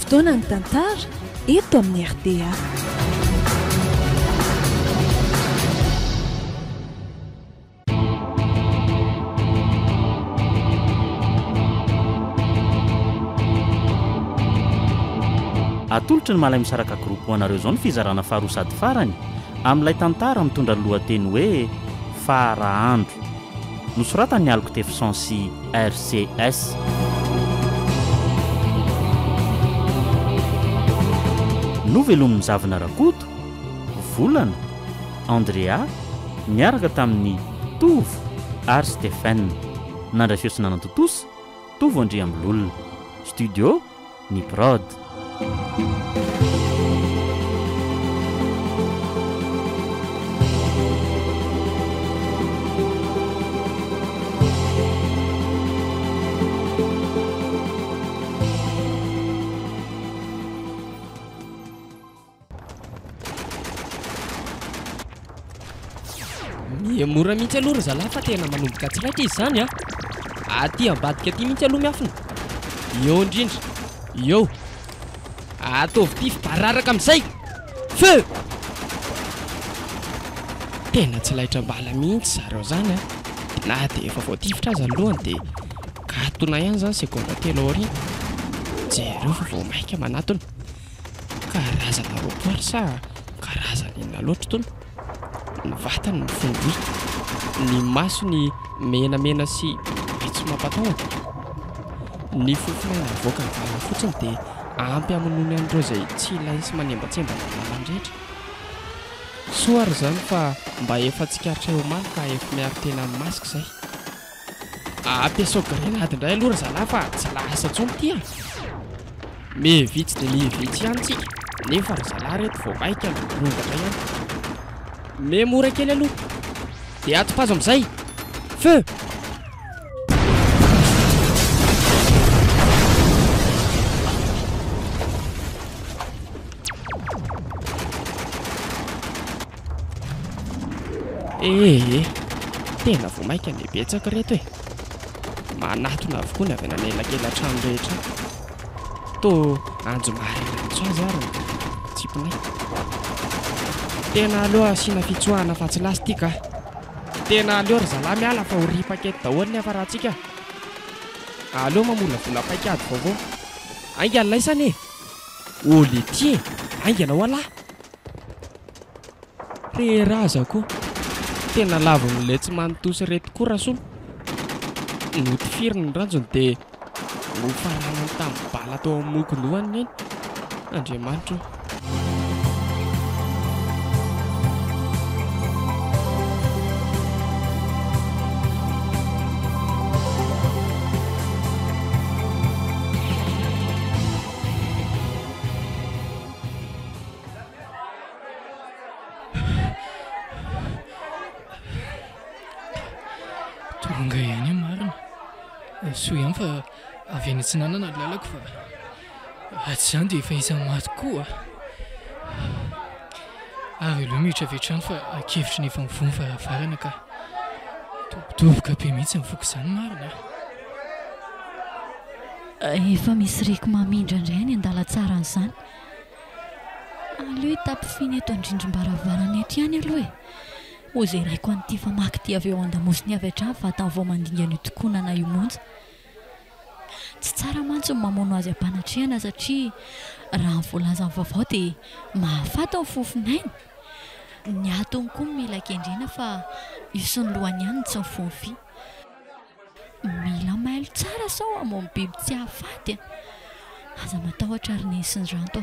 fotoana ny tantara eto amin'ny RDA. atolotry ny malay misaraka groupe anareo zao ny fizarana faharoa sady farany amin'ilay tantara mitondra ny lohateny hoe Farahandro nosoratan'ny Alco Tefsancy RCS. Novelomin'ny Zavina Rakoto, Volana, Andrea niaraka tamin'ny Tovo ary Stéphane. Nandray fiosina nantotosa Tovo Andriambololona. Studio ny Prod. Mora mihitsy aloha zalahy fa tena manomboka tsiraitra izy zany a. Aty ambadika aty mihitsy aloha miafina. Eo indrindra. Eo. Ataovy ty fibararaka amin'izay. Feu! Tena tsy laitra mbala mihitsy zareo zany a. Na dia efa voatifitra azy alohany dia katona ihany zany sekonda telo aoriana. Jereo fa vao maika manatona. Karazana roaport sa karazana inona loatra tony. Ny vatany ny fondoy, ny masony menamena sy bitsy mampatahotra. Ny fofona avoaka ny valany fotsiny dia ampy amonoany an'ireo izay tsy ilainy sy manembatsemba ny valandrehetra. Soary zany fa mba efa tsikaritra eo omaly ka efa miaro tena masika izay. Ampiasao grenady indray aloha zalahy fa tsy lasa intsony ty a. Mevitsy dia mevitsy ihany tsika nefa ry zalahy reto vao maika rongatra ihany. Memora kely aloha dia atipazo amin'izay. Feu! Tena vao maika ny betsaka reto e. Manatona avokoa ny avy nanelakela trano rehetra. To anjo marina antso azy ary ny tsiponay. Tena aloha asiana fitsoahana fa tsy lastika. Tena aloha ry zalahy miala fa ho ri-pakety daholo ny afaratsika. Aloha mamola vola paikady vaovao. Aingana laisany e. Olety aingana ho alahy. Reraza koa. Tena lavon'ilay tsy manontosy reto koa rasolo. Notifiriny ny ranjony dia ho faranany tamin'ny bala tao amin'ny mokondohany eny. Andriamanitra. Tonga ihany marina. Soa ihany fa avy any antsinanana lalako fa aty izany dia efa isan'ny maty koa. Ary aloha miditra avy hatrany fa akevitry ny efa mivony faravarana ka tobotoboka be mihitsy mivoaka izany marina. Efa misy reko mamindra indray any an-dalantsara an'izany. Aleo tampifiny eto andrindrim-baravarana eto ihany aloha e. Ho izay raiko an'ity famaky ty avy eo an-damosiny avy hatrany fa hatany vao mandingana io tokonana io monja. Tsy tsara mantsy ny mamono azy am-panatrehana satria raha ny voalaza ny vaovao dia mahafaty ny fofinainy. Ny atony koa mila kendrena fa iso ny lohany ihany tsy mifono vy. Mila mailo tsara sao amono biby tsy hahafaty. Aza matahotra ary nisy ny ranto.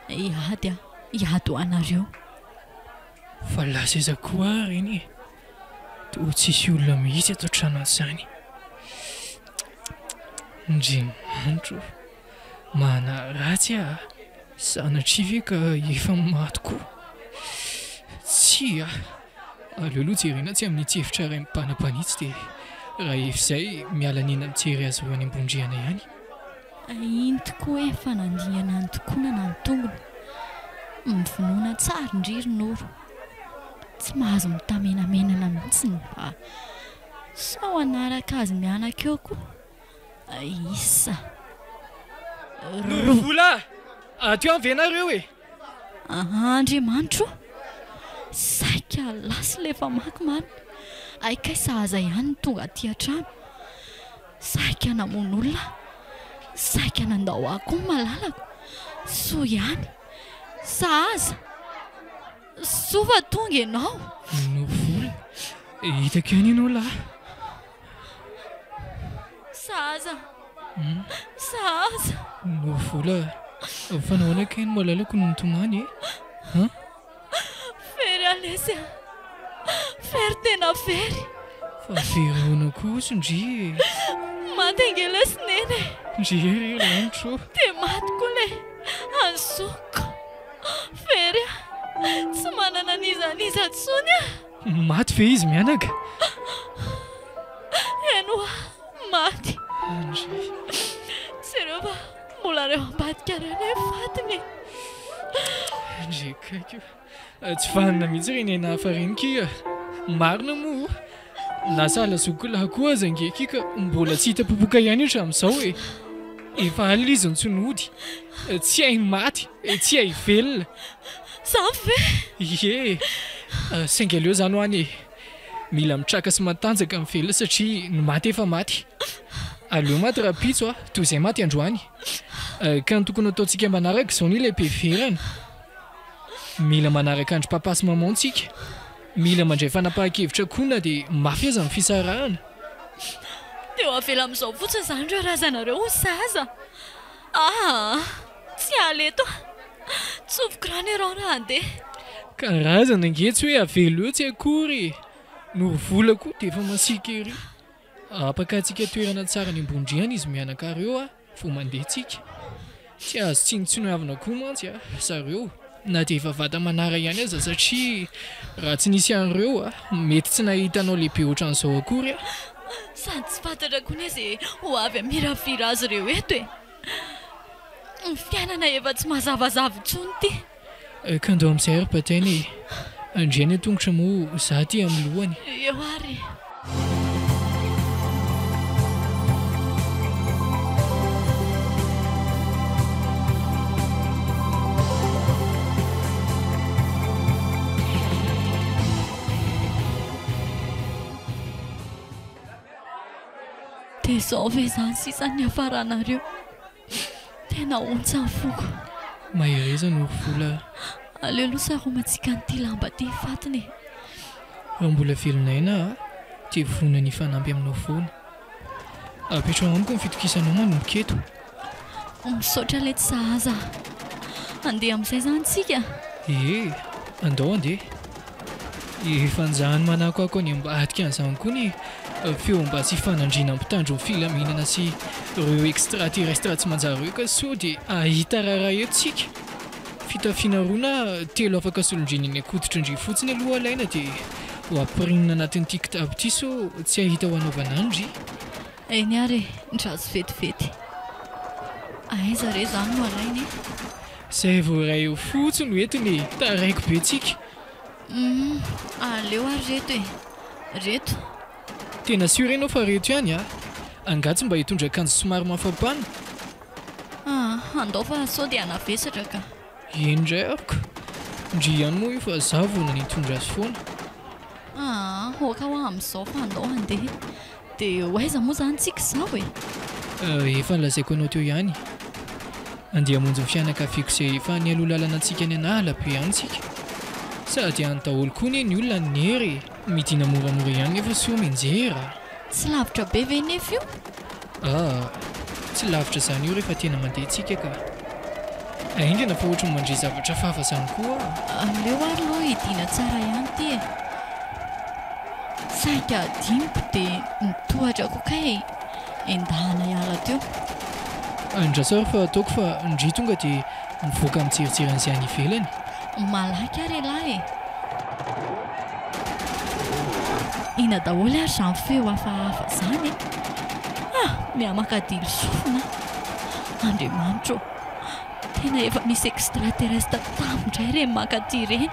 Iady ho anareo. Fa lasa iza koa ary iny. Toa tsisy olona mihitsy ato trano izany. Andriamanitra, mana ratsy a. Sanatria ve ka efa maty koa? Tsy a. Aleo aloha jerena tsy amin'ny tsefitra iray mipanapanitsy dia raha efizay miala nina mijery azy ho any ambondriana ihany. Iny tokoa efa nandingana ny tokonana ny tongony. Mivonoana tsara indriry noro. Tsy mahazo mitamenamenana mihitsiny fa sao anaraka azy mianaka eo koa. Isa. Vola ateo amin'ny venareo e Andriamanitro saika lasy lefa maky marina aikay sahaza ihany tonga aty an-trano saika namon'olona saika nandao ako malalako so ihany sahaza sova tonga ianao no vola hitako ihany ianao lahy sahaza sahaza no vola fanaonaka iny malalako no nitomany e fery alesy fery tena fery fa fery hoana koa sondry maty angelasyneny ndry lanitro dia maty koa le ansoka fery tsy manana nizaniza tsony maty fe izy mianaka enoa maty tsy reo fa mbola reo ambadika reo le fatiny ndry kaiky tsy fanina mihitsy reny nahafarenikika marina moa nasala zokola koa aza angekika mbola tsy hitapopoka ihany io hatramin'izao e efa alina izy ntsonody tsy hay maty tsy hay velona zany ve ie sainga aleo zany ho any e mila mitraka sy matanjaka amin'ny velona satria ny maty efa maty aleo maty rapitso toy izay maty androany ka ny tokony ataontsika manaraka izao ny lehibe verana mila manaraka andro papasy mamantsika mila mandray fanapahan-kevitra koa na dia mafy aza amin'ny fisarahana dia avela amin'izao fotsiny izany reo razanareo ho saza tsy aleto tsoviko rano iarao raha andeha karazana ange tsy hoe avelo eo tsy akory no vola koa dia efa masika ery apaka antsika toerana tsara ny ambondriana izy mianakareo vao mandeha tsika tsy azo tsinotsinavina koa mantsy zareo na dia efa vata manara ihany aza satria raha tsy nisy an'ireo mety tsy nahitanao lehibe ohatran'izao akory sady tsy fantatra koa ny izay ho avy amiravira azy ireo eto e ny fiainana efa tsy mazavazava intsony ty ka andao amin'izay ary bataina e andriany an-tongotra moa za ty amin'ny lohany eo ary dia izao ve izany sisan'ny hafaranareo tena ontsa ny foko mahereza no vola aleo aloha saromantsika nyity lamba ty fatiny raha mbola velonaina dia vonina ny fanampy aminao foana apetrao amiko ny fitokisanao manomboka eto misaotra lety sahaza andeha amin'izay zany tsika andao andeha efa njahany manako ako any ambadika an'izany koa ny feo mba sy fanandriana mpitandro ny filaminana sy reo extraterrestre tsy manjary eo ka so dia ahita raharaha eto tsika fitafiana roana telo afaka solondrininy akoditra indry fotsiny aloha alaina dia ho ampirinina anatin'ity kitabo ity so tsy ahita ho anaovana andry eny ary ndrazo vetivety aiza re zany no alainy izay vao ray eo fotsiny ho entiny taraiko be tsika aleo ary reto e reto tena sur ianao fa reto ihany angatsy mba hitondra akanjo somary mafampana andao fa sao dia anavesatra ka indray aroko ndry ihany moa io fa za vona nitondra azy foana oka ho amin'izao fa andao andeha dia hoaiza moa zany tsika izao e efa nolazaiko anao teo ihany andeha hamonjy ny fianakaviako izay efa nialoha lalana antsika any anala be ihany tsika sady any daholo koa ny olona nery midina moramora ihany efa soa minjera tsy lavitra be ve nefa io tsy lavitra zany io rehefa tena mandeha tsika ka aingana fa ohatra ny mandre zavatra fafa zany koa aleo ary loha hidina tsara ihany ty e saika adimiko dia nitohatra kokay endahana hiala teo andrasary fa ataoko fa ndry tonga dia mivoaka mijerijeran'izay any ivelany malaky ary lahy ina daholo ary zany feo hafahafa zany mihamakadilo sofina Andriamanitro tena efa misy extraterrestre tamindray reny makaty reny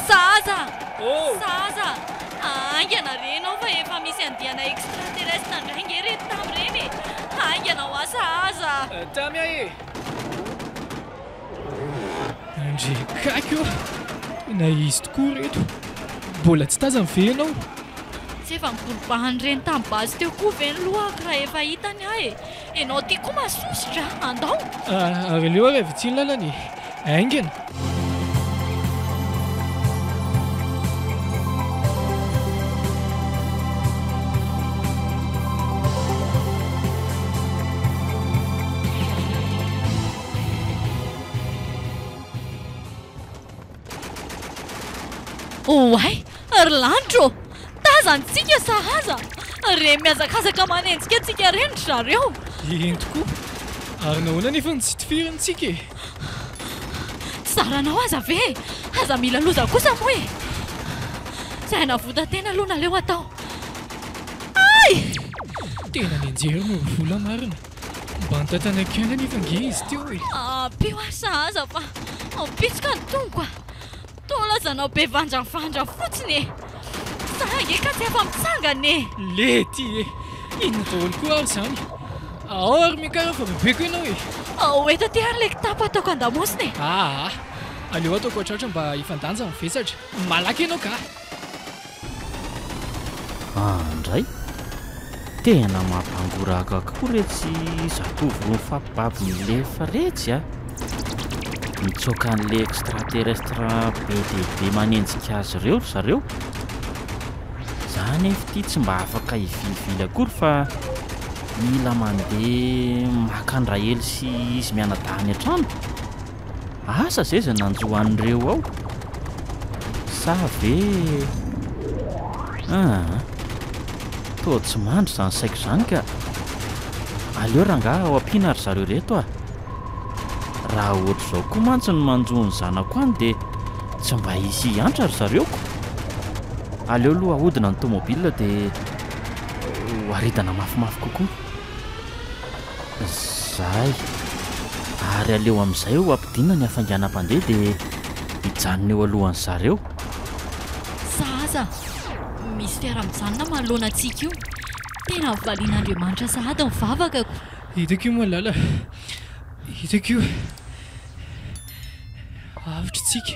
saza saza angana renao fa efa misy andihana extraterrestre ndray nge reny tamin'ireny aingana ho asa aza tamia e andre kaky eo na izy tokoa reto mbola tsy taza mive ianao tsy efa migolobahany reny tamin'ny bazy teo koa ve ny lohako raha efa hitany ahy e ianao tia koa masositra andao ary leo ary avy tsy ny lalany aingana oay ry lanitro tazantsika sahaza re miazakazaka manenjika antsika reny zareo eny tokoa ary nahoana nefa ny tsy tifiranytsika e saranao aza ve aza mila loza kosa moa e zay navota-tena aloha naleo atao ay tena ny anjery no vola marina mba nytantanakana nefa nge izy teo e pio a sahaza fa mipitsika ny tongoka tolazanao be vandravandra fotsiny e sahange ka tsy afa mitsangana e lety e inona daholo koa ary zany ao ary mikara fa bebeko ianao e oeta ty ary le kitapo ataoko andamosina e aleo ataoko atratra mba ifandanja mivesatra malaky ianao ka andray tena mampangoraka koa retsy zatovo ro mifampibaby milefa retsy a mitsoka an'le extraterrestre be dehibe manenjika azy ireo zareo zany efa ty tsy mba afaka hivilivily akory fa mila mandeha makandrahely sy izy mianadany an-trano asa zay zay nanjohan'ireo ao sa ve toa tsy mandry zany saiko zany ka aleo rangaha ao ampiana ary zareo reto a raha ohatra izao koa mantsy ny manjoany zanako any dia tsy mba hisy hiantra ry zareoko aleo aloha ahodina ny tômôbilina dia hoaridana mafimafy kokoa zay ary aleo amin'izay ho ampidinina ny hafanganam-pandeha dia hijanona eo alohan'ny zareo sahaza misy fiara-mijanona manoloana antsika io tena mivalian'andriamanitra sahady mivavakako hitako io malala hitako io avitra tsika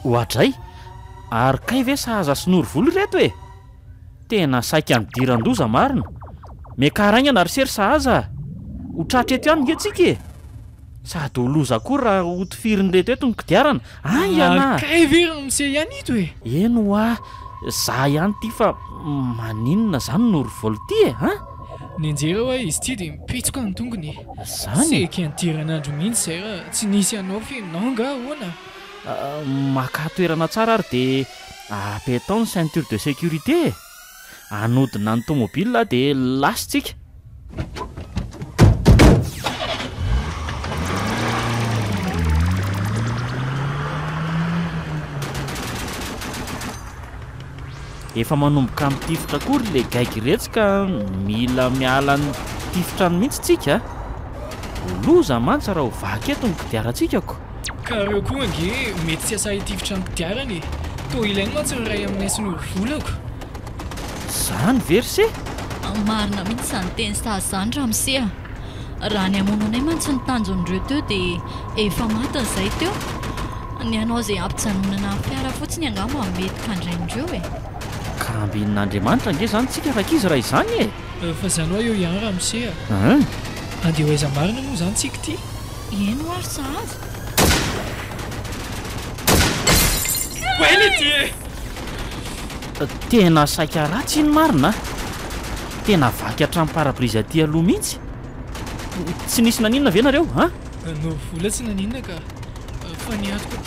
hoadray ary kay ve sahaza sinoro volo reto e tena saika nidiran-doza marina miakaraingana ary sery sahaza ho tratreto ihany nge tsika e sady ho loza koa raha ho tifiriny reto eto ny kodiarana iana kay vera mise ihany ito e eno a za ihany ty fa maninona zany noro volo ty e ny anjera hoe izy ty dia mipetsoka ny tongony zany seky andiran'andro mihitsy zay raha tsy nisy anao fe nanga hoana maka toerana tsara ary dia apetao ny ceinture de sécurité anodina ny tômôbilina dia lasitsika efa manomboka amin'ny tifitra kory le gaiky retsy ka mila miala ny tifitrany mihitsy tsika loza mantsy raha ho vaky eto ny kodiarantsika ka reo koa ange mety tsy asa hitifitra ny kodiarany toa ilainy mantsy ny ray amin'ny sinoro volako zany verse marina mihitsy izany teny sazy zany raha miseha raha ny amonanay mantsy ny tanjon'ireo teo dia efa matiny izay teo ny anao izay ampijanonana fiara fotsiny angamba mety kandraindreo e ka ambinin'andriamanitra nge zany tsika raka izy raha izany e fa zany hoe eo ihany raha miseha andeha ho aiza marina moa zany tsika ty eno ary sahaza oelety tena saika ratsy iny marina tena vaky hatramin'ny parabrizy aty aloha mihitsy tsy nisy naninona ve nareo no vola tsy naninona ka fa niatoko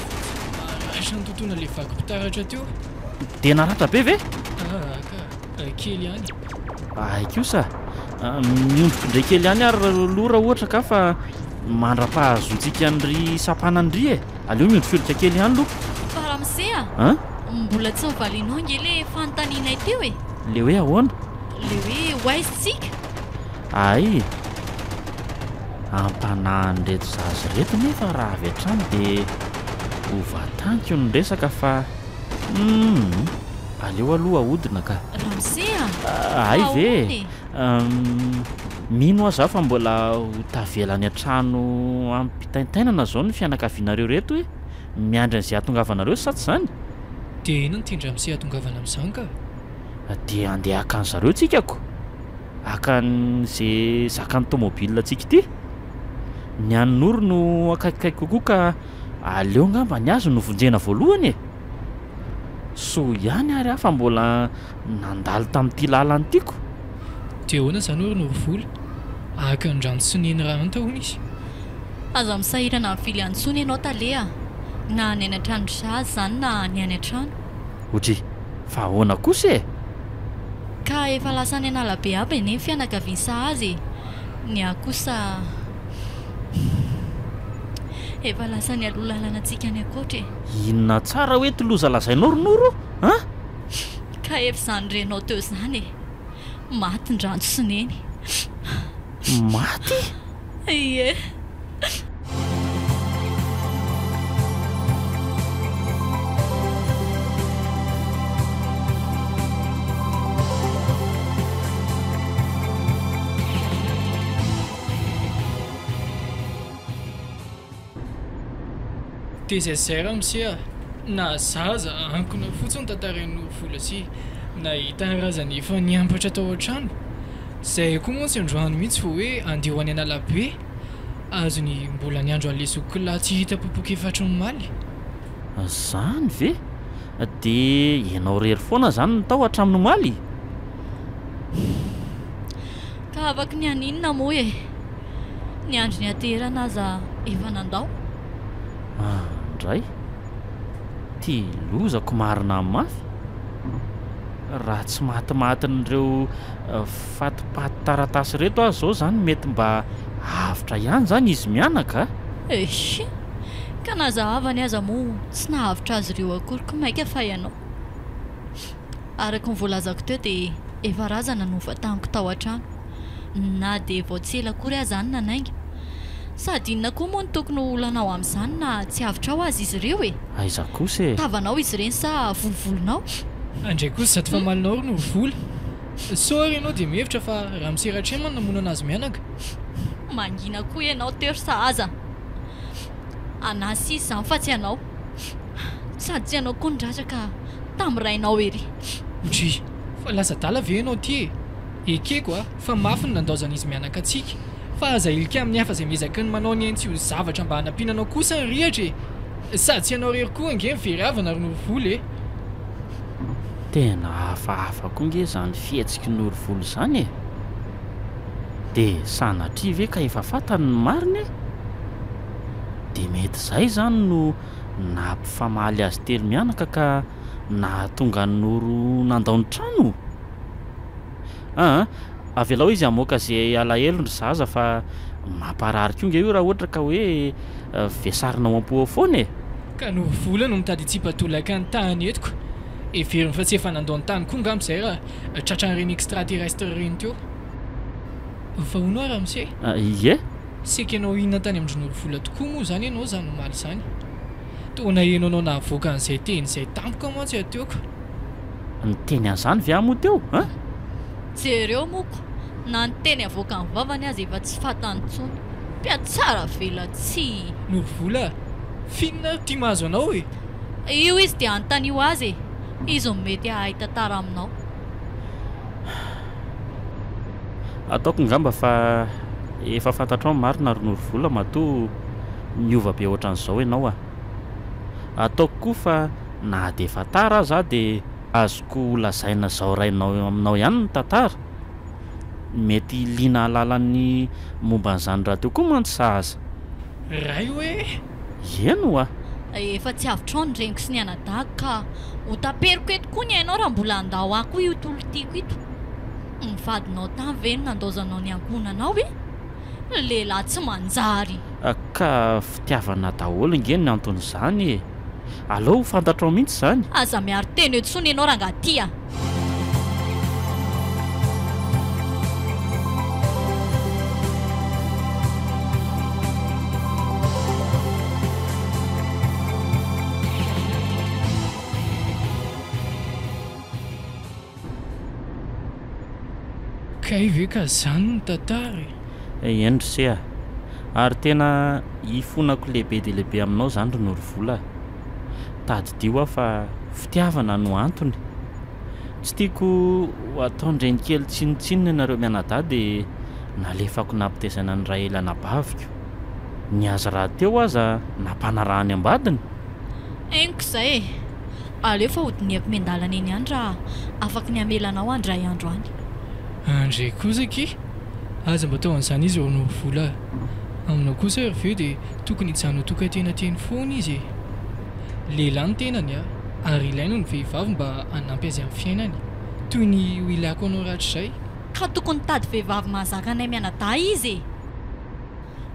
raisa ny tontona le vaky mpitaratra teo dia naratra be ve ka kely ihany ay kosa miondroko indray kely ihany ary loha raha ohatra ka fa mandra-pahazontsika nyry sapanandry e aleo miondro fiolotra kely ihany loha fa raha miseha mbola tsy mivalianao nge le fanontanianay teo e le hoe ahoana le hoe hoaizitsika ay ampanahany reto zazy reto nefa raha avy hatrany dia ho vataniko ny resaka fa aleo aloha ahodina ka ramsea ay ve mino aza fa mbola tavelany an-trano ampitaintainana zao ny fianakavianareo reto hoe miandry an'izay atongavanareo sa tsy zany dia ina ny tindra am'se atongavana amin'izany ka dia andeha haka ny zareo tsikako hakan'izay zakany tômôbilina tsika ity ny anynoro no akaikikaiko kokoa ka aleo ngamba ny azo no vonjena voalohany e so ihany ary afa mbola nandalo tamin'ity lalany tiako dia hoana izany ory norovola ahaka ny rano soneny raha antahoana izy aza misahirana amin'ny fily antsony ianao talea na ny any an-trano zazy zany na ny any an-trano otry fa ahoana kosa e ka efa lasa ny analabe aby eny fianakaviany sahazy ny akosa efa lasa ny aloha lalana antsika any akoatra e inona tsara hoe toloza lazainao ronoro a ka efa izany renao teo izany e maty ny rano soneny maty ie dia izay zay raha misia na zaza ankona fotsiny tantaran'ny norovola sy nahita razany efa niambatra tao an-trano izay koa moa tsy androany mihitsy fa hoe andeho any analabe azony mbola ny andro an'le zokilahy tsy hita popoka efatry ny maly zany ve dia ianao rery foana zany ny tao hatramin'ny maly ka afaka ny aninona moa e ny andro ny aterana aza efa nandao ndray ty lozako marina amin'ny mafy raha tsy matimatin'ireo fatipaty taratasy reto azy zao zany mety mba avitra ihany zany izy mianaka ehe ka nazahavany aza moa tsy nahavitra azy ireo akory ko maika fa ianao araka ny voalazako teo dia efa razana nova tamiko tao an-trano na dia vao tsy ela akory azy zany nanainga sady inona koa moa ny tokony olanao amin'izany na tsy avitra ao azy izy ireo e aiza kosa e tavanao izy ireny sa volovolonao andray kosa sady fa malinao ry norovola sôry ianao dia mihevitra fa raha miseratremana namono anazy mianaka mangina koa ianao tery sahaza anasy izy zany fa tsy ianao sady tsy ianao koa ndratraka tamin'ny rainao ery otry fa lasa dala ve ianao ty e ekeko a fa mafy ny nandaozana izy mianaka atsika fa aza ilika amin'ny hafa izay miezaka ny manao ny aintsy io zavatra mba hanampinanao kosa ny rihatra e sady tsy ianao rery koa ange mivery avana ry norovola e tena hafahafa koa nge zany fihetsiky norovola zany e dia sanatria ve ka efa fantany ny mariny e dia mety izay zany no nampifamaly azy telo mianaka ka nahatonga ny noro nandao ny trano avelao izy amoaka zay alahelo ny zaza fa mamparary koa nge io raha ohatra ka hoe vesarinao am-poa foana e ka norovola no mitady tsipatolaka ny tany etiko everiny fa tsy efa nandao ny tany koa ngamizay raha tratran'ireny extraterrestre reny teo fa hono raha mise ie seka ianao inona tany amin'ny norovola tokoa moa zany ianao zany nomaly izany tona ianao anao nahavoaka an'izay teny izay tampoka mantsy ateoko ny teny an'izany ve amo teo a jereo moko na ny teny avoaka ny vavany azy efa tsy fatany tsony mpiatsara vela tsy norovola finona tia mahazo anao e io izy dia anontanio azy e izy no mety ahita tara aminao ataoko ngamba fa efa fantatrao marina ry norovola matoa miova be ohatran'izao ianao ataoko koa fa na dia efa tara aza dia azoko lazaina zao rainao aminao ihany ny tantara mety liana alalan'ny momba n'izany raha teo koa mantsy sahaza ray hoe eno efa tsy avitrao ny reniko sy ny anadago ka ho taperiko eto koa ny hainao raha mbola andao ako io tolotiako ito nivadinao tany ve no nandaozanao ny ankonanao e lehilahy tsy manjary ka fitiavana daholo nge ny anton'izany e alao fantatrao mihitsy izany aza miaro teny etsony ianao raha ngatia kay ve ka zany ny tantara endry se a ary tena ifonako lehibe dia lehibe aminao zany ry Norovola tadidio aho fa fitiavana no antony tsy tiako ataondreny kely tsinotsinona ianareo mianadahy dia nalefako nampitezana ny ray elana baviko ny aza raha teo aza nampanarahany ambadiny eniko izay aleo fa hodiniako miandalana eny any raha afaka ny amelanao andray andro any andray kosa ki aza mba tao an'izany izy eo Norovola aminao kosa ry veo dia tokony hijanona toka-tena teny foana izy lehilahy ny tenany ary ilaino ny vehivavy mba hanampy azy amin'ny fiainany toy ny ho ilako anao rahatr'izay ka tokony tady vehivavy mahazaka anay mianadahy izy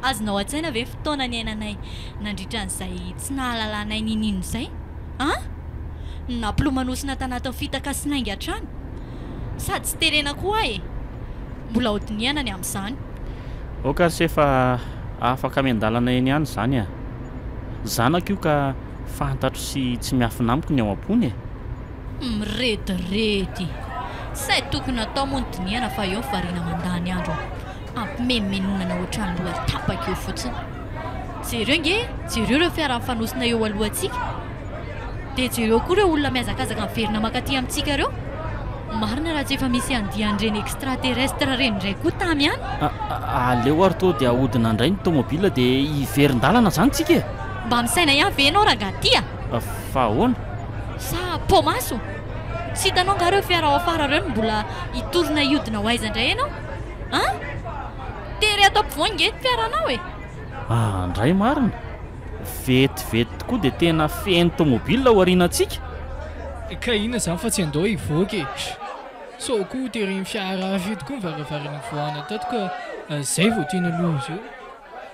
azonao an-tsaina ve fotoana ny ainanay nandritra an'izay tsy nahalalanay ninino izay nampilomanosigna tanatin'ny fitaka sy naingy hatrany sady tsy terena koa mbola hodiniana ny amin'izany okasy efa afaka miandalana eny ihany izany zanako io ka fantatro sy tsy miafina amiko ny ao am-pony mirediredy say tokony atao moa ny diniana fa eo nyvariana mandany andro ampimenomenonana ohatrany loha tapaka eo fotsiny jereo nge jereo ireo fiara-fanosina eo alohantsika dia jereo koa ireo olona miazakazaka miverina makaty amintsika ireo marina raha tsy efa misy andian'ireny extraterrestre reny indray koa tamy ihany aleo ary to dia ahodina indray ny tomobila dia hiverin-dalana zany tsika mba misaina ihany ve ianao rangatya fa ahoana sa pomaso tsy hitanao nga reo fiara ao afara ireo no mbola hitorina iodina ho aiza indray ianao tery ato ampivoange ny fiaranao ndray marina vetivety tokoa dia tena feno tomobila ho arianantsika ka ina zany fa tsy andao hivoaka so koa teriny fiara fety koa nyvaravarany voana tato ka zay vao tena loza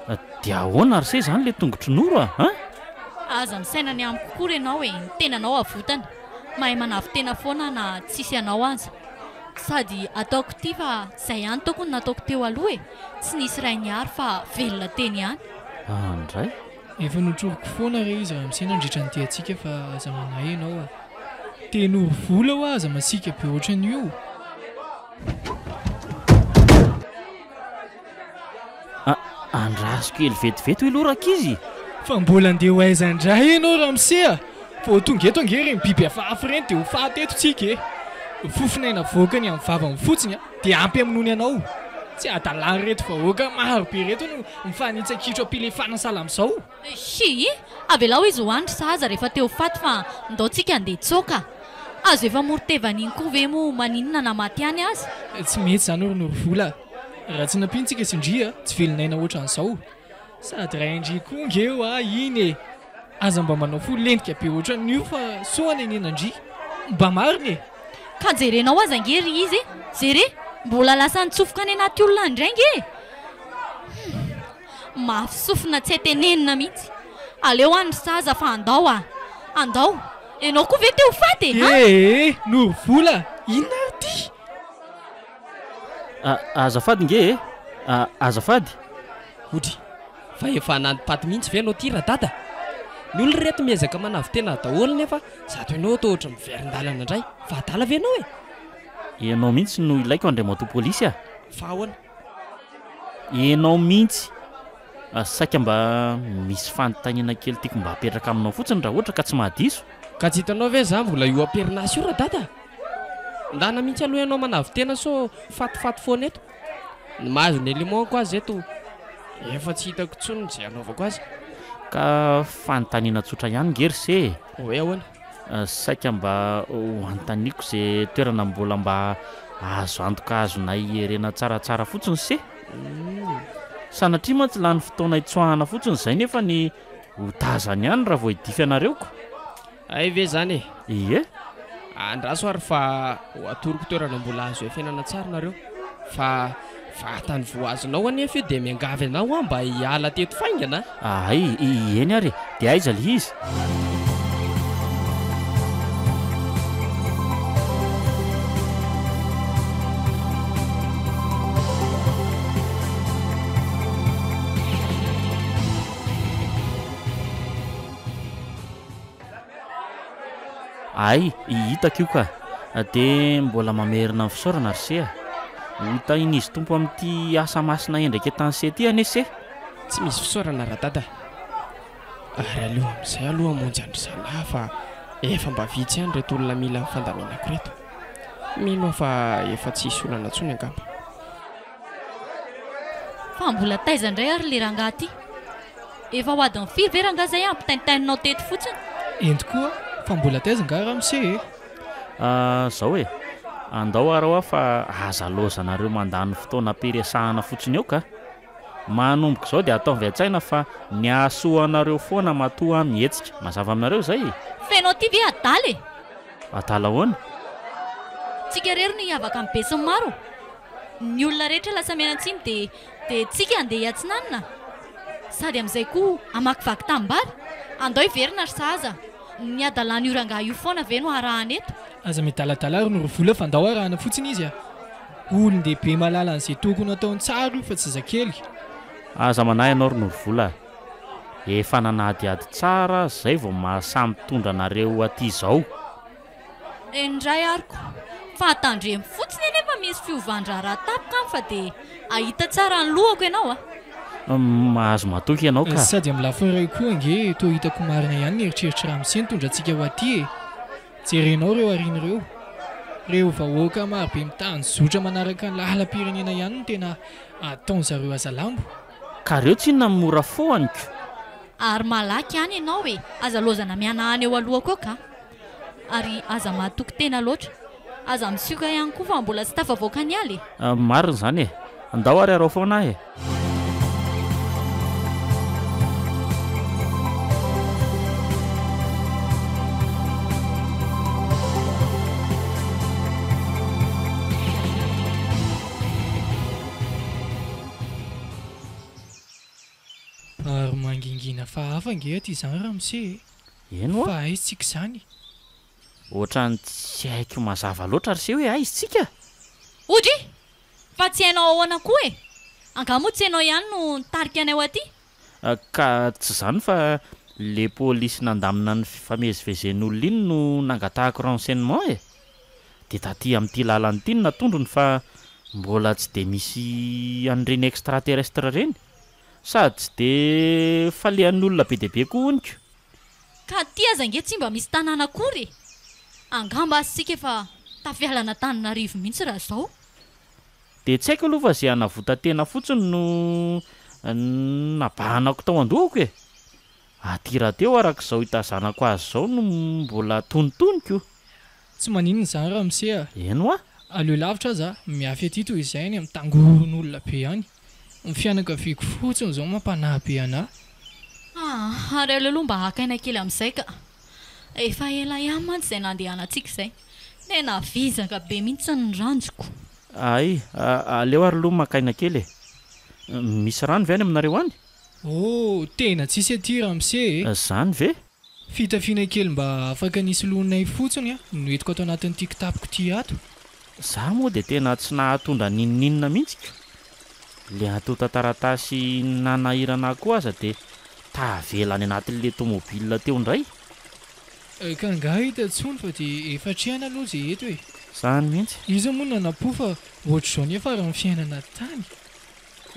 eo dia ahoana ary se zany le tongotry noro aza misaina ny amiko koa renao ny tenanao avotana mahay manavy tena foana na tsisy anao aza sady ataoko ty fa zay ihany tokony nataoko teo aloha tsy nisy ray ny ary fa velona teny ihany ndray efa notroroko foana re izy raha misaina ndritra ny tiantsika fa aza manay ianao Norovola ho aza masika be ohatran'io andraso kely vetivety hoe loraka izy fa mbola andeha ho aiza indray ianao raha misea fa tonga eto ange reny biby hafahafa reny dia ho fahatetotsika fofinaina voakany amin'ny vavany fotsiny dia ampy aminony ianao tsy adalany reto vahoaka marobe reto no mifanitsakitro ampilefana sala amin'izao si avelao izy hoandry sa aza rehefa teo faty fa ndaotsika andeha tsoka azo efa moritevan'iny koa ve mo maninona namaty any azy tsy mety zany ry Norovola raha tsy nampintsika sindria tsy velinaina ohatran'izao sady ray andri koa ngeo iny aza mba manao fo lentika be ohatran'io fa soany enenandri mba mariny ka jerenao aza ngery izy jere mbola lasa nitsofoka any anaty olona indray nge mafy sofina tsy haitenenina mihitsy aleo andry saza fa andao enao koa ve teo faty Norovola inona ty azafady nge azafady otry fa efa nandipaty mihitsy ve anao ty radada ny olona reto miezaka manavy tena daholo nefa zato ianao to ohatra miverin-dalana indray fa adala ve ianao ianao mihitsy no ilaiko andray mato polisy fa ahoana ianao mihitsy saika mba misy fanontaniana kely tiako mba hapetraka aminao fotsiny raha ohatra ka tsy mahadiso ka tsy hitanao ve za mbola io amperinasy io radada ndana mihitsy aloha ianao manavy tena so fatifaty foana eto ny mahazo ny élément azy eto efa tsy hitako tsony zay anaovako azy ka fanontaniana tsotra ihany ngery se hoe ahoana saika mba ho anotaniako zay toerana mbola mba azo antoka azonay erena tsaratsara fotsiny se sanatria mantsy lany fotoana hitsoahana fotsiny zay nefa ny hotazany ihany raha vao hidify anareoko ay ve zany ie andraso ary fa ho atoroko toerana mbola azo fiainana tsara nareo fa vatany voazonao anefa io dia miangavy anao mba hiala teto faingana ay eny ary dia aiza le izy ay hitako io ka dia mbola mamerina ny fisaorana ry se hotahinizy tompo amin'ity asa masina endraka etanse ty anese tsy misy fisaorana radada ary aloha amin'izay aloha monjy andry zalahy fa efa mba vitsy ihany reto olona mila ny fandaminako reto mino fa efa tsisy olana ntsony angamba fa mbola taiza indray ary le rangahy ty efa ho adiny firy ve rangahy zay ampitainitaininao teto fotsiny ento koa fa mbola taiza nga ramose e zao e andao arao fa aza lozanareo mandany fotoana ampiresahana fotsiny eo ka manomboka izao dia ataovy an-tsaina fa ny asoanareo foana matoa mihetsika mazava aminareo zay fenao ty ve adaly e atala hoana tsika rery ny hiavaka amin'ny be sy ny maro ny olona rehetra lasa mianan-tsiny dia tsika andeha hiatsinanina sady amin'izay koa amakivaky tambary andao hiverina ry sahaza ny adalany io rangahy io foana ve no arahana eto aza midaladala ary no vola fa andao arahana fotsiny izy a olon-dehibe malala an'izay tokony ataony tsara io fa tsy zazakely aza manahy ianao ry norovola efa nanadiady tsara zay vao mahasamy tondra anareo aty izao indray ariko fa atandremy fotsiny anefa misy fiovandra tapoka any fa dia ahita tsara ny lohako ianao a mahazo matoky ianao ka sady amin'ny lafiny iray koa ange to hitako marina ihany ny eritreritra raha misy ny tondrantsika ho aty e jerenao reo ariny reo vahoaka marobe mitany zotra manaraka ny lalam-pirenena ihany no tena ataon'zareo azalambo ka reo tsy inona mora foanyko ary malaky ihany ianao e aza lozana miana any eo aloha koa ka ary aza mahatoky tena loatra aza misioka ihany koa fa mbola tsy tafavoaka ny aly marina izany e andao ary arao foana e ary mangingina fa hafa nge ty izany raha mise eno fa aizitsika izany ohatrany tsy haiko mazava loatra ry se hoe aizitsika odry fa tsy hainao ahoana koa e angamo tsy hainao ihany no nitarika anay aty ka tsy izany fa le polisy nandamina ny fifamezivezen'olona iny no nangatahako renseignement e dia taty amin'ity lalanyity ny natondrony fa mbola tsy dia misy an'ireny extraterrestre reny sady tsy dia falehan'ny olona be deaibe koa oniko ka ty aza nge tsy mba misy tanàna akory angamba asitsika efa tafialana tanina rivo mihitsy raha izao dia tsy haiko aloha fa zay hanavota-tena fotsiny no nabahanako tao an-dohako e aty raha teo arak'izao hitazanako azy izao no mbola tonontoniko tsy maninona izany raha mise a eno a aleo lavitra aza miafy aty toy izay ny amin'ny tangoron'olona be ihany ny fianakaviako fotsiny izao mampanahy be anahy ary aleoloha mba hakaina kely amin'izay ka efa ela ihany mantsy izay nandehanantsika izay tena vizaka be mihitsy ny ranjoko ay aleo ary aloha makaina kely e misy rano ve any aminareo any tena tsisy aty raha mise e zany ve fitafiana kely mba afaka nisy lohanay fotsiny a no entiko ato anatin'ity kitapoko ty ato za moa dia tena tsy nahatondra ninoninona mihitsika le atota taratasy nanahirana koa aza dia tavelany anatin'le tômôbilina teo indray ka nga hita tsony fa dia efatrehana aloha zay eto e zany mihitsy izy moa nanapo fa ohatr'izao ny efa raha ny fiainana tany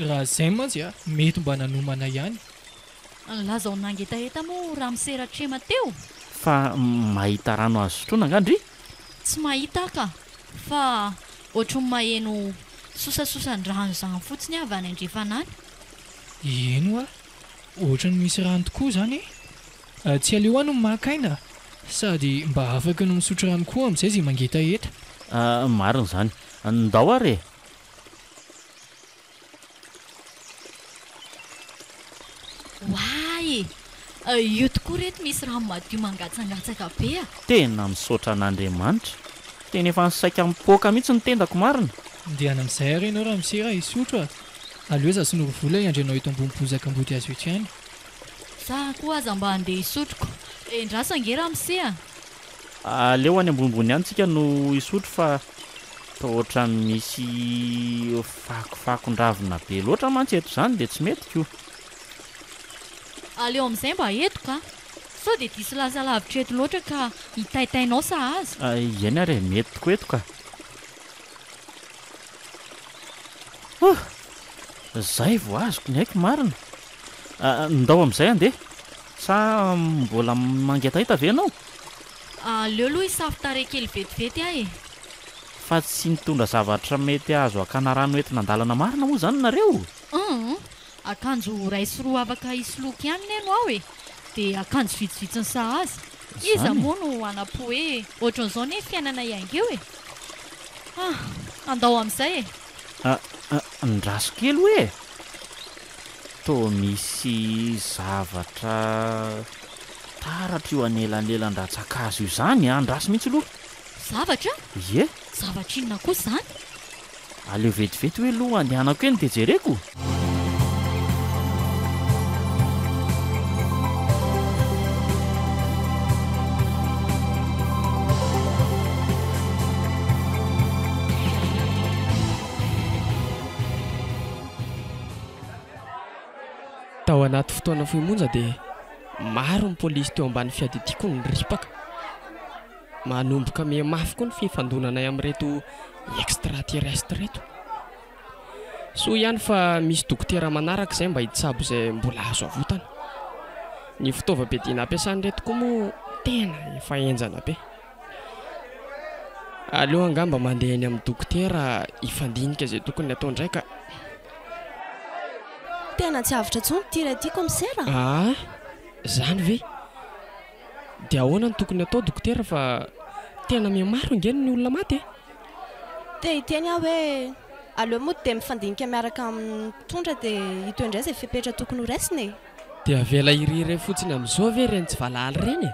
raha izay mantsy a mety mba nanomana ihany lazao nangetaheta moa raha miseratrema teo fa mahita rano azo sotroana angandry tsy mahita ka fa ohatry ny maheno sosasosany-drano izany fotsiny avy any andrefanany eno a ohatra ny misy rano tokoa izany e tsy aleo any no makaina sady mba afaka no misotro rano koa amin'izay zay mangeta eta marina izany ndao ary e way io tokoa reto misy rano madio mangatsangatsaka be a tena misaotra an'Andriamanitra tena efa nisaika mipoaka mihitsy ny tendako marina ndehana amin'izay ary ianao raha mise raha isotro a aleo za sonoro vola iandrenao eto ambony-bozaka ambody azo eto ihany za koa aza mba andeha hisotroko endrasange raha mise a aleo any ambonimbony ihany tsika no isotro fa ohatra misy fakofakon-dravina be loatra mantsy eto izany dia tsy mety koa aleo amin'izay mba eto ka sao dia disy lasa lavitra eto loatra ka hitaitainao sahazy iany ary mety tokoa eto ka Zay vo azoko ny haiko marina. Ndao amin'izay andeha sa mbola mangetahita ve ianao? Aleo aloha isafitare kely vetivety ahy e. Fa tsy nitondra zavatra mety azo akana rano entina an-dalana marina moa zany nareo? Akanjo ray sy roa afaka isoloky ihany neno aho e. Dia akanjo vitsivitsy ny sahazy. Iza moa no anapo hoe ohatran'izao ny fiainana iangeo e. Andao amin'izay e. Ndraso kely hoe toa misy zavatra taratra io anelanelan-dratsakazo io zany andraso mihitsy aloha. Zavatra? Ie, Zavatra inona koa izany? aleo vetivety hoe aloha andehanako eny dia jereko. Tao anaty fotoana foimonja dia maro ny polisy teo ambany fiaditiako ny ripaka. Manomboka mafy koa ny fifandonana amin'ireto extraterrestre reto. So ihany fa misy dokotera manaraka izay mba hitsabo izay mbola azo avotana. Ny fitaovam-piadiana ampiasan'ireto koa moa tena efa enjana be. Aleo angamba mandeha eny amin'ny dokotera hifandinika izay tokony atao ndraika. Tena tsy avitra tsony tira ty komisera. Zany ve? Dia ahoana ny tokony atao dokotera fa tena mihamaro ingeny ny olona maty e? Dia hiteny aho hoe aleo moa dia mifandinika miaraka amin'ny tondra dia hito indray izay fepetra tokony ho raisiny e. Dia avela iriry fotsiny amin'izao ve ireny tsy valaly ireny e?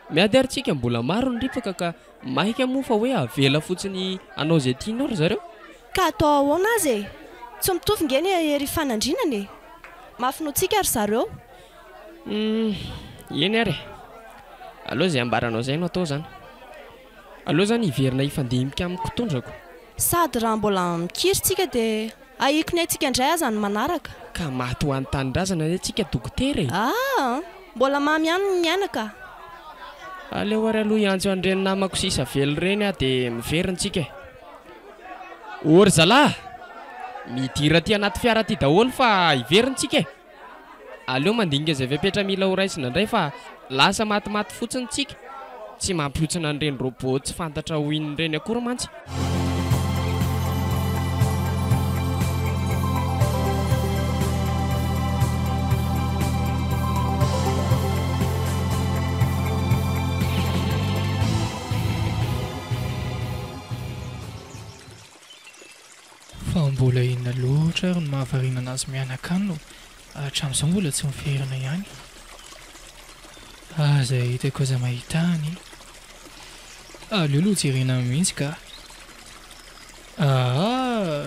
Miady ary tsika mbola maro ny ripaka ka maika moa fa hoe avela fotsiny anao izay tianao ry zareo. Ka atao ahoana azy e? Tsy mitovy ingeny ery fanandrinana e. Mafinoantsika ry zareo. Eny ary. Aleo izay ambaranao izay no atao zany. Aleo zany hiverina hifandimika amin'ny kotondrako. Sady raha mbola mikiritsika dia ahiko ny antsika indray aza ny manaraka. Ka maty ho an'ny tanindrazana ny antsika dokotera e. Mbola mamy ihany ny mianaka. Aleo ary aloha iantso an'ireny namako sisa velo ireny dia miverintsika e. Ory zalahy, midira ty anaty fiara ty daholo fa hiverintsika e. Aleo mandinika izay vepetra mila ho raisina indray fa lasa matimaty fotsiny tsika. Tsy mampiotsina an'ireny robot tsy fantatra ho inon'ireny akory mantsy. Fa mbola inona loatra ary no mahavariana anazy mianaka any no hatramin'izao mbola tsy miverina ihany. Izay hitako aza mahita any. Aleo aloha jerena mihitsy ka.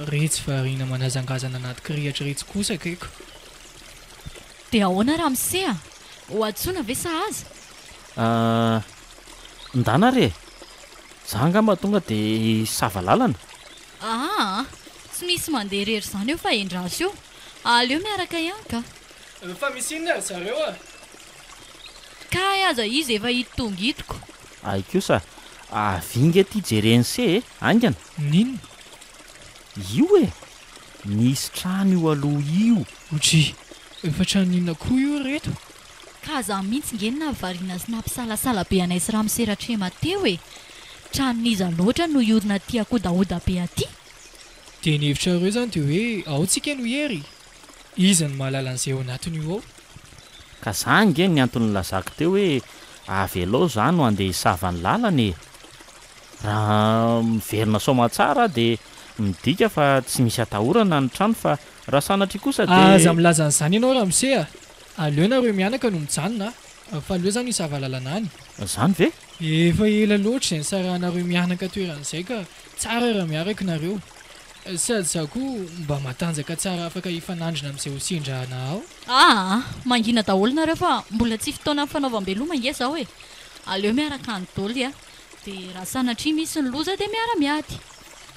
Retsy variana manazangazana anaty kirihatra retsy kosa akaiko. Dia ahoana Ramsea? Ho antsoina ve sahaza? Ndana re. Za angamba tonga dia savalalana. Tsy misy mandeha rery izany eo fa endraso eo. Aleo miaraka ihany ka. Fa misy inona zareo a? Ka aza izy efa hitonga hitoko. Kosa avinga ty jerense angana. Ninona? Io e. Misy trano io aloha io. Otry, efa trano inona koa io reto? Ka za mihitsy ngeny nahavariana sy nampisalasala be anay sy Ramseratrema teo e. Tranon'iza loatra no iorina ty akodaoda be aty. Dia ny hevitra ireo izany dia hoe ao tsika no hery. Iza no mahalala an'izay ao anatiny io ao? Ka za ngeny ny antony lazako teo hoe avelao zany no andeha hisava ny lalana e. Raha miverina soma tsara dia midika fa tsy misy atahorana ny trano fa raha sanatry kosa dia... Aza milaza an'izany ianao Ramsea. Aleo nareo mianaka no mijanona fa aleo zany hisava lalana any. Zany ve? Efa ela loatra izay nisarahanareo mianaka toeran'izay ka tsara raha miaraka nareo. Sady za koa mba matanjaka tsara afaka hifanandrina amin'izay ho sindrahana ao. Mangina daholo nareo fa mbola tsy fotoana amin'ny fanaovam-beloma nge zao e. Aleo miaraka any daholo a. Dia raha sanatria misy ny loza dia miara-miady.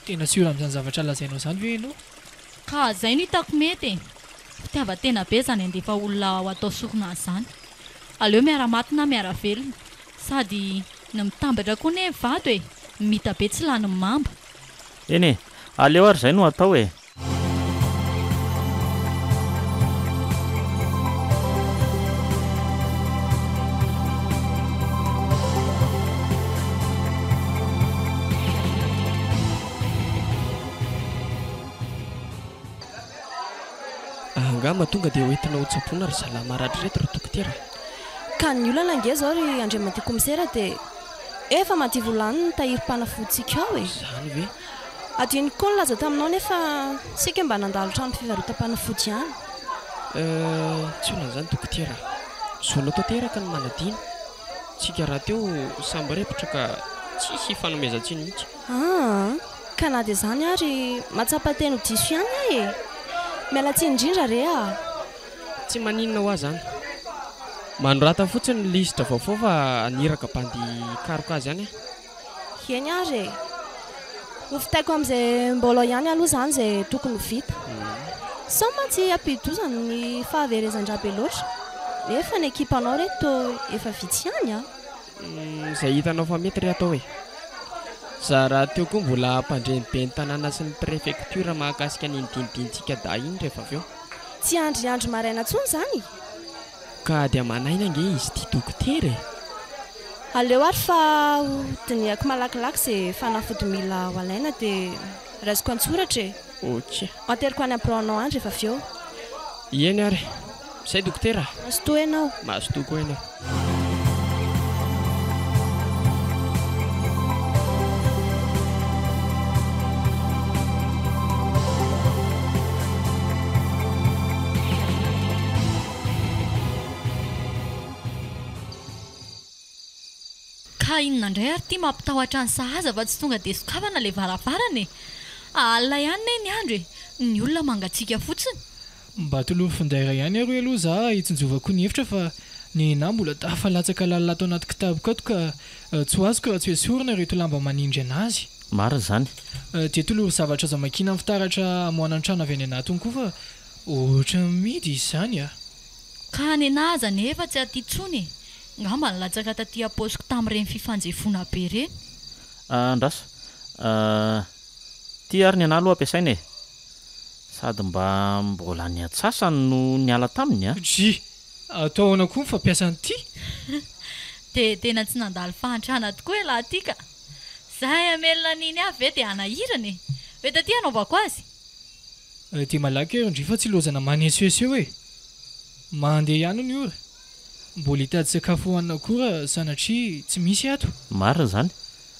Tena siora amin'izany zavatra lazainao izany ve ianao? Ka izay no hitako mety e. Fitiavan-tena be zany andefa olona ho atao sorona izany. Aleo miara-maty na miara-velona. Sady ny mitambatra koa ne vato e. Mita be tsy lany mamba. Eny e, aleo ary izay no atao e. angamba tonga dia hoentina ho tsapoana ry zalama rahatreto ry dokotera. Ka ny olana nge zao ry andriamanty komisera dia efa maty volany ny tahirim-panafotsika ao e. Zany ve? Adiny koa nilaza taminao nefa sika mba nandalo trano fivarotam-panafody ihany. Tsy olana izany dokotera. Zonao tanteraka ny manadina. Tsika raha teo samby repitra ka tsisy fanomezan-tsiny mihitsy. Ka na dia izany ary matsapa-teny ho diso ihany ahy e. Miala tsiny indrindra re a. Tsy maninona ho azy zany. Manorata fotsiny ny lisitra vaovao fa aniraka bandy karoka azy ihany a. Eny ary e. Hofitaiko amin'izay mbola ihany aloha izany izay tokony ho vita. Sao mantsy ampidozany ny fahaverezan-drabe loatra. Nefa ny ekipanao reto efa vitsy ihany a. Izay hitanao fa mety ry atao e. Za raha teo koa mbola mpandreny be ny tanàna sy ny préfecture mahakasika ny indinidinitsika dahiny rehefa avy eo. Tsy andro maraina intsony izany. Ka dia manaina ange izy ity dokotera e. Aleo ary fa diniako malakilaky izay fanafody mila ho alaina dia raisiko an-tsoratra e. Ok. Ateriko any am-pironao any rehefa avy eo. Eny ary. Izay dokotera. Mazotoa ianao. Mazotoa koa ianao. Inona indray ary ity mampitahoatra ny sahaza fa tsy tonga dia sokafana ilay varavarana e. Alina ihany ne ny andro e. Ny olona mangatsiaka fotsiny. Mba toloha findaira ihany aroy aloha za hitsinjovako ny hevitra fa ny nahy mbola tafalatsaka lalina ato anaty kitaboka ato ka tsy ho azoko raha tsy hoe sorina reto lamba manindry anazy. Marina izany. Dia toloha zavatra aza makina amin'ny fitaratra amoana ny trano avy any anatiny koa fa ohatra midy izy izany a. Ka ny anazy nefa tsy aty intsony e. Ngamba nilatsaka taty aposiko tamin'ireny fifanjefoana be ireny. Andraso. Ty ary ny anahy aloha ampiasaina e. Sady mbola ny atsasany no niala taminy a. Atao ahoana koa ny fampiasany ity? Dia tena tsy nandalo fahantrana tokoa e laha tika. Zahay amelona niny avy ve dia anahirana e. Ve taty anaovako azy? Dia malaky herindry fa tsy lozana manesoeseo e. Mandeha ihany ny ora. Mbola hitady sakafo hohanina koa sanatria tsy misy ato. Marina izany.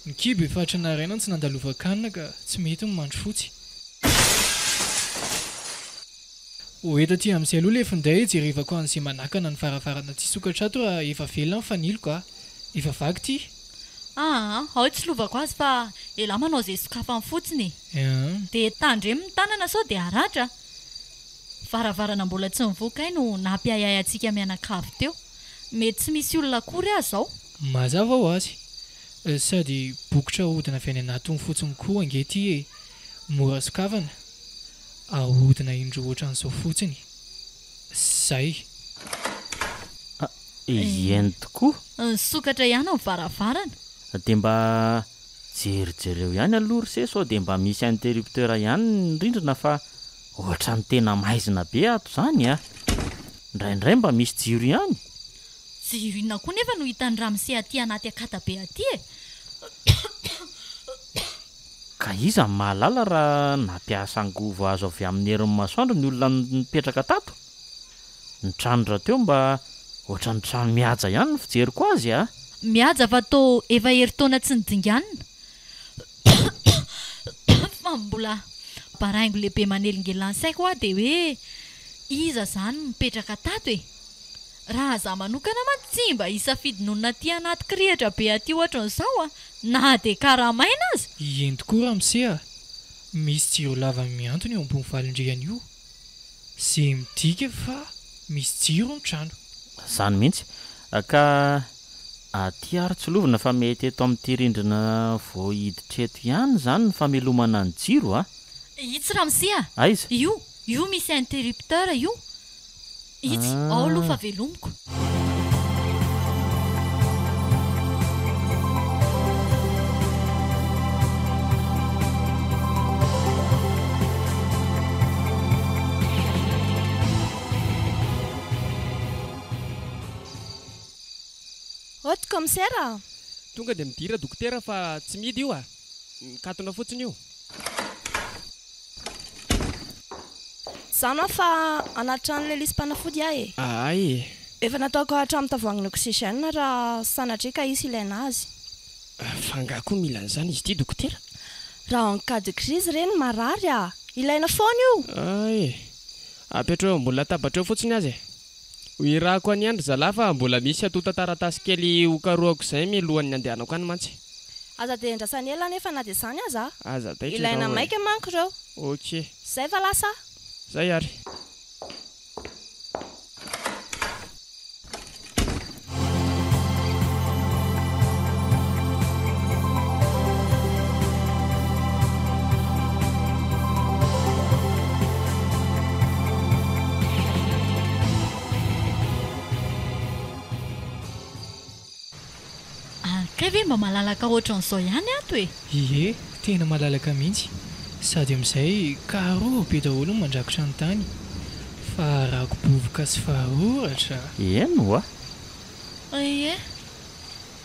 Ny kibo efa hatranairaina tsy nandalova-kanina ka tsy mety ny mandro fotsy. Eto aty amin'izay aloha ilay finday jerevako an'izay manakana ny farafarana ty sokatra ato raha efa velona ny faniloko a. Efa vaky ty. Ao tsy lovako azy fa ela manao izay sokafany fotsiny. Dia tandremo ny tanana sao dia haratra. Varavarana mbola tsy mivoaka ay no nampiayay antsika mianakavy teo. Mety tsy misy olona akory azy zao. Mazava ho azy. Sady bokotra hodina avy any anatiny fotsiny koa angety e. Mora sokafana. Ahodina indro ohatran'izao fotsiny. Zay. Eny tokoa. Ny sokatra ihany amin'ny varavarana. Dia mba jerijereo ihany aloha ry sao dia mba misy interrupteur ihany ny rindrina fa ohatra ny tena maizina be ato izany a. Indraindray mba misy jiro ihany. Jiro inona koa nefa no hitan'ny ramose aty anaty akatabe aty e. Ka iza ny mahalala raha nampiasa angovo azo avy amin'ny herin'ny masoandro ny olona nipetraka tato. Ny trano raha teo mba ohatra ny trano mihaja ihany ny fijeriko azy a. Mihaja fa tao efa herintaona tsy nidinganina. Fa mbola baraingo lehibe manelingelany saiko a dia hoe iza izany mipetraka tato e. Raha za manokana tsy mba hisafidin'olona ty anaty kirihitra be aty ohatran'izao a. Na dia karamaina azy. Eny tokoa ramose a. Misy jiro lava miantona eo ambony valindriana io. Izay midika fa misy jiro ny trano. Izany mihitsy. Ka aty ary tsy lovina fa mety eto amin'ity rindrina vao hiditra eto ihany izany ny famelomana ny jiro a. Itsy ramose a. Aiza? Io misy interrupteur io. Itsy, ao aloha fa velomiko. Oto komisera. Tonga dia midira dokotera fa tsy midy io a. Mikatona fotsiny io. zano fa anatrano le lisy mpanafody ahy ay efa nataoko hatramin'ny tavoahangy oxygène raha sanatria ka isy ilaina azy fanga koa mila an'izany izy ity dokotera raha en cas de crise reny marary ilaina foana io ay apetrao ambony latabatra eo fotsiny azy irahako any andro zalahy fa mbola misy atota taratasy kely hokaroako izay milohan'ny andehanako any mantsy aza dia ndrasany ela nefa na dia izany aza aza taitra ilaina maika manko ireo ok zay fa lasa zay ary ve mba malalaka ohatran'izao ihany ato e ie tena malalaka mihitsy sady amin'izay karoa be daholo mandrakotra ny tany fa rahako bovoka sy faharoratra eno ie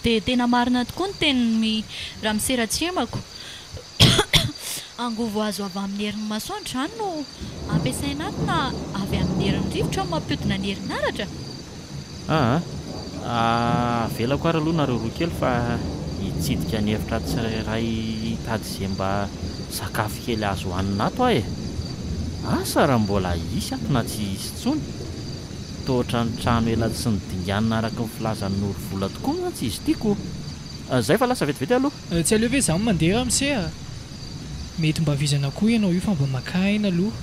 dia tena marina tokoa ny teniny raha miseratsemako angovo azo avy amin'ny herin'ny masoandro izany no ampiasaina ato na avy amin'ny herin'ny rivotra no mampiodina ny herinaratra velako ary aloha nareo roa kely fa hitsidika ny hevitra tsiray tady izay mba sakafo kely azo hohanina ato aho asa raha mbola isy ato na tsy isy tsony tohatra ny trano ela tsy nydinganina araka ny filazan'ny norovola tokoa mantsy izy tiako zay fa lasa vetivety aloha tsy aleo ve izany mandeha amin'izay mety mba vizana koa ianao io fa mba makaina aloha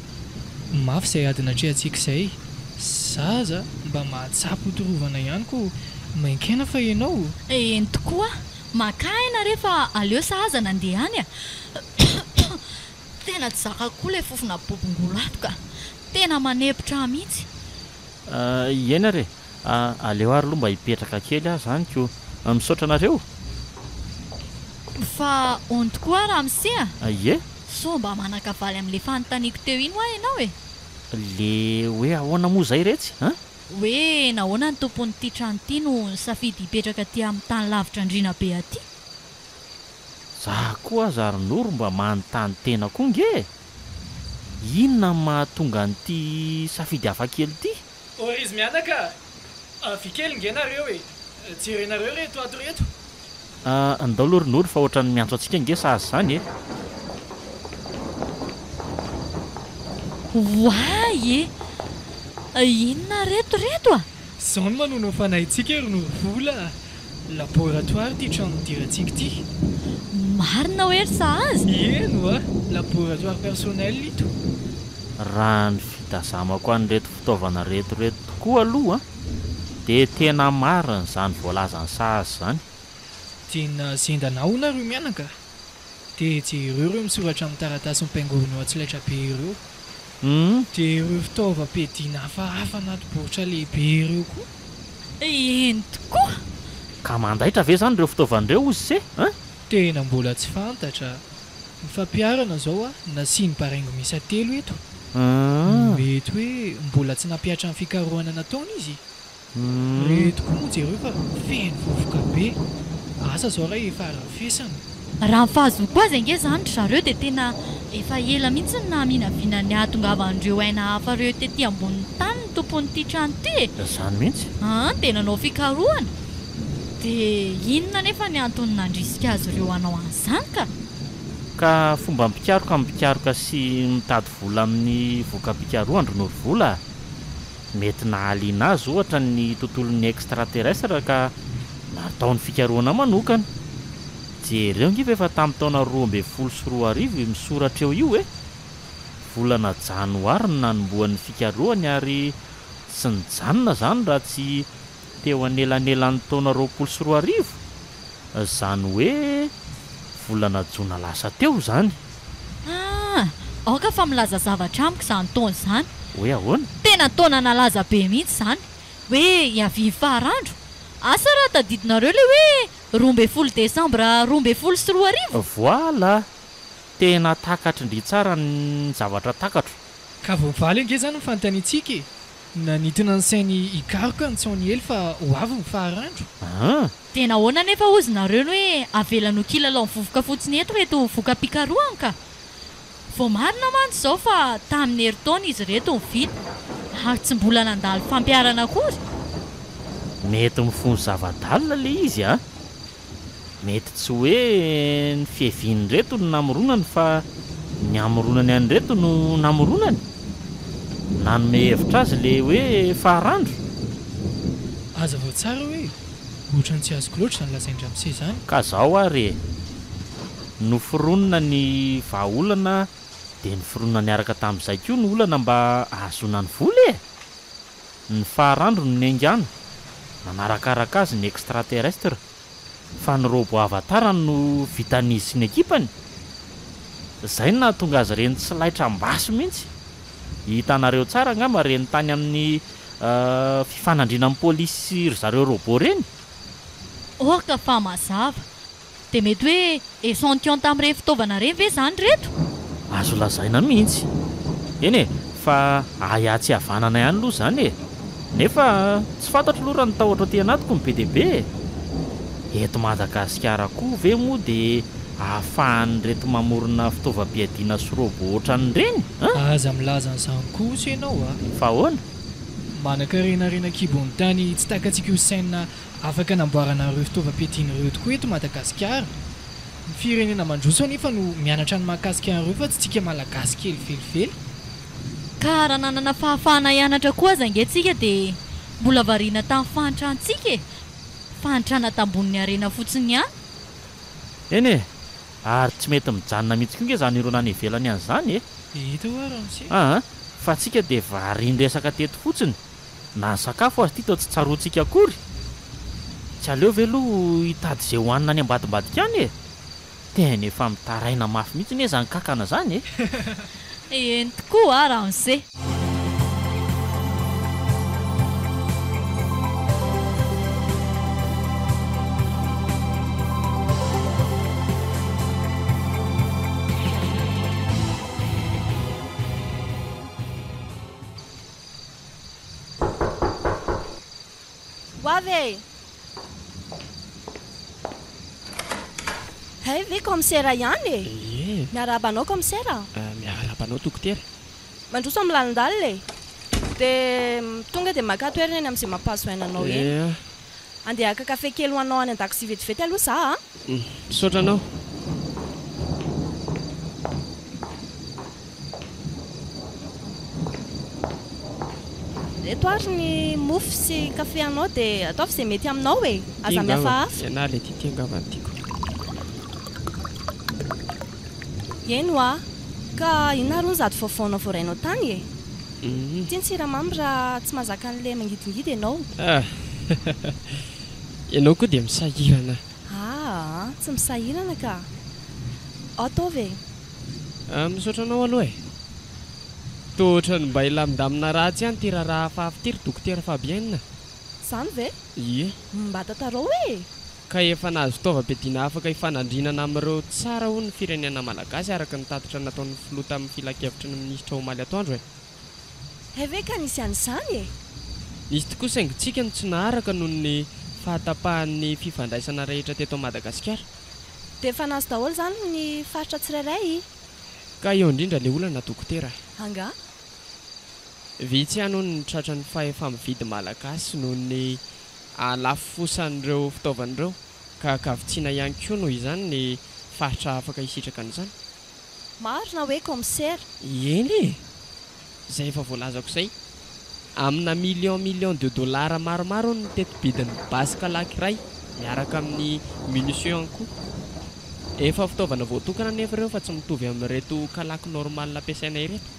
mafy izay adina atrehantsika izay zaza mba mahatsapy hotorovana ihany ko mainkaina fa ianao eny tokoa makaina rehefa aleo sahaza nandeha any tena tsy zaka koa ilay fofona bobongolo ato ka tena manepotra mihitsy iena re aleo ary aloha mba hipetraka kely aho zany ko misaotra anareo fa on tokoa raha misea ie so mba manakavaly amin'ilay fanontaniako teo iny hoa ianao e le hoe ahoana moa zay retsy hoe nahoana ny tompon'ity trano ity no safidy hipetraka ty amin'ny tany lavitra andrina be aty za koa azarinoro mba manontany tena koa nge inona mahatonga n'ity safidy hafa kely ity izy mianaka fikely nge nareo e jerenareo reto ato reto andao lorinoro fa ohatrany miantso antsika nge sazy zany Why? Inona reto Zao no manono fanahintsika ry Norovola. Laboratoire ty trano nidirantsika ty. Marina hoe ry sahazy? Eno laboratoire personnel ito. Raha ny fitazamako an'ireto fitaovana reto tokoa aloha dia tena marina izany voalazany sahazy zany. Tena zendanao nareo mianaka. Dia jereo misoratra amin'ny taratasy mipaingorona atsilatra be ireo. Dia ireo fitaovam-piadiana hafahafa anaty baoritra lehibe ireo koa. Eny tokoa. Ka mandaitra ve zany ireo fitaovan'ireo ozy se? Tena mbola tsy fantatra. Mifampiarana zao nasiany baraingo miisa 3 eto. Mety hoe mbola tsy nampiatra ny fikarohana nataony izy. Reto koa moa jereo fa feno vovoka be. Asa zao raha efa arafesana. Raha mifahazoko azy ange zany zareo dia tena efa ela mihitsy na minavina ny ahatongavan'ireo aina hafa ireo tetỳ ambonin'ny tany ny tompon'ity trano ity. Zany mihitsy. Tena nanao fikarohana. Dia inona nefa ny antony nandrisika azy ireo hanao an'izany ka? Ka fomba mipikaroka sy mitady vola amin'ny voka-pikarohana ry Norovola. Mety nahaliana azy ohatra ny tontolon'ny extraterrestre ka nataony fikarohana manokana. Jereo ngiva efa tamin'ny taona 2014 misoratra eo io volana janoary no nanomboan'ny fikarohany ary tsy nijanona zany raha tsy teo anelanelan'ny taona 2014. Zany hoe volana jona lasa teo zany. Aoka fa milaza zavatra amiko izany taona izany. Hoe ahoana? Tena taona nalaza be mihitsy zany. Hoe hiavy farandro. Asa raha tadidinareo le hoe 12 Desambra 2014. Voilà. Tena takatry ndry tsara ny zavatra takatro. Ka voavaly ange zany mifantanitsika e. Nanitona ny sainy hikaroka ny tsaony hely fa ho avy ny faharandro. Tena ahoana nefa ozy nareo hoe avelano kilalao mivovoka fotsiny eto reto voka-pikarohana ka. vao marina mantsy izao fa tamin'ny herintaona izy reto ny vita ary tsy mbola nandalo fampiarana akory. mety mifony zavadalina le izy a mety tsy hoe ny fiheviany reto no namoronany fa ny amoronany any reto no namoronany nanome hevitra azy le hoe faharandro. aza vao tsara hoe ohatrany tsy azoko loatra zany lazaindra mise zany ka zao ary no fironona ny vahaolana dia ny fironona niaraka tamin'izay koa ny olana mba ahazona ny vola ny faharandro no nengana manarakaraka azy ny extraterrestre fa ny robo avatarany no vitanizy sy ny ekipany izay na tonga azy reny tsy laitra mbaso mihitsy hitanareo tsara angamba reny tany amin'ny fifanandrinan'ny polisy ry zareo robot reny. Orka fa mazava dia mety hoe échantillon tamin'ireny fitaovana reny ve zany reto? azo lazaina mihitsy eny e fa ayatsy havanana ihany aloha zany e nefa tsy fantatro loha raha ny tahotra ty anatiko ny be deaibe eto Madagasikara koa ve moa dia ahafahany reto mamorona fitaovam-piadiana sy robot ohatran'ireny aza milaza n'izany koa sy ianao a fa ahoana manankarenarena kibony tany tsy takatsika ho saina afaka namboarana ireo fitaovam-piadiana ireo tokoa eto Madagasikara. Ny firenena mandroso anefa no mianatra ny mahakasika an'ireo fa tsy tsika malagasy kely velively. Ka raha nanana fahafahana hianatra koa zangentsika dia mbola variana tamin'ny fahantrantsika e fahantrana tambon'ny arena fotsiny ihany. eny e ary tsy mety mijanona mihitsy koa nge zany ireo nany ivelany an'izany e hita ho ara mse fa tsika dia variany resaka teto fotsiny na ny sakafo azy ty tao tsy tsaroantsika akory tsy aleo ve aloha hitady izay hohanina any ambadimbadika any e tena efa mitaraina mafy mihitsy ne zany kakana zany e eny tokoa a raha mise. Wave hay ve commissaire ihany e miarabanao commissaire miarabanao dokotera mandroso amin'ny lalandalina e dia tonga dia maka toerana eny amin'izay mampahazoainanao eny andeha aka kafe kely hoanao any an-dakozia vetivety aloha za a misaotra anao reto ary ny mofo sy kafe anao dia ataovy izay mety aminao e aza mihafahafa iana le ty angavany tiako eno a ka inona ro ny zady vaovaonao voarainao tany e tia ny siramamy raha tsy mahazaka an'ilay mangidingidy ianao ianao koa dia misahirana tsy misahirana ka ataovy misaotra anao aloha e tohatra ny mba ilamindamina ratsy ihany ty raharaha hafahafa ty ry dokotera Fabienne zany ve ie mba tantarao e ka efa nahazo fitaovam-piadiana afaka hifanandrinana amin'ireo tsara ho ny firenena malagasy araka ny tatitra nataon'ny filoha tamin'ny filakevitra ny minisitra Omaly Atoandro hay ve ka nisy an'izany e nisy tokoa saingontsika no tsy naharaka noho ny fahatapahan'ny fifandraisana rehetra teto Madagasikara dia efa nazo daholo zany ny faritra tsirairay ka eo indrindra le olana dokotera anga vitsy ihany hono ny tratra ny fahefa-mividy malagasy noho ny alafo fosan'ireo fitaovan'ireo ka kavitsiana ihany koa noho izany ny faritra afaka hisitraka an'izany marina hoe commissaire eny e izay efa voalazako izay amina million de dollara maromaro ny tetobidin'ny basika lakiray miaraka amin'ny munition koa efa fitaovana voatokana nefa ireo fa tsy mitovy amin'reto kalaky normal nampiasaina ireto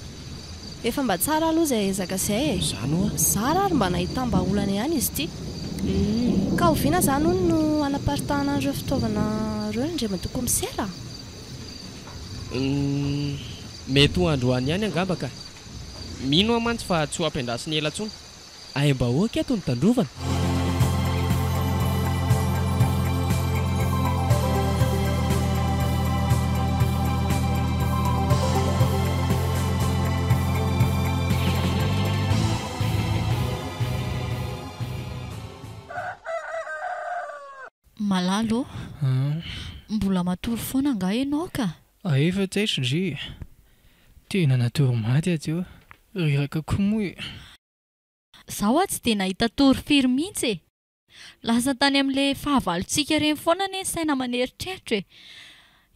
efa mba tsara aloha izay ezaka izay e zany oa zara ary mba nahita-mbaolana ihany izy ity ka oviana zany hono no anaparitahana an'ireo fitaovana ireo indray mato commissaire mety ho androany ihany angamba ka mino amantsy fa tsy ho ampiandrasiny ela ntsony ay mba hoaka eto ny tandrovana malalo mbola matory foana nga ianao ka efa taitra ndry tena natoromaty aty riraka koa moa Zaho tsy dia nahita torofiry mihitsy e. Lasa tany amin'ilay fahavalontsika reny foana ny saina maneritreritra e.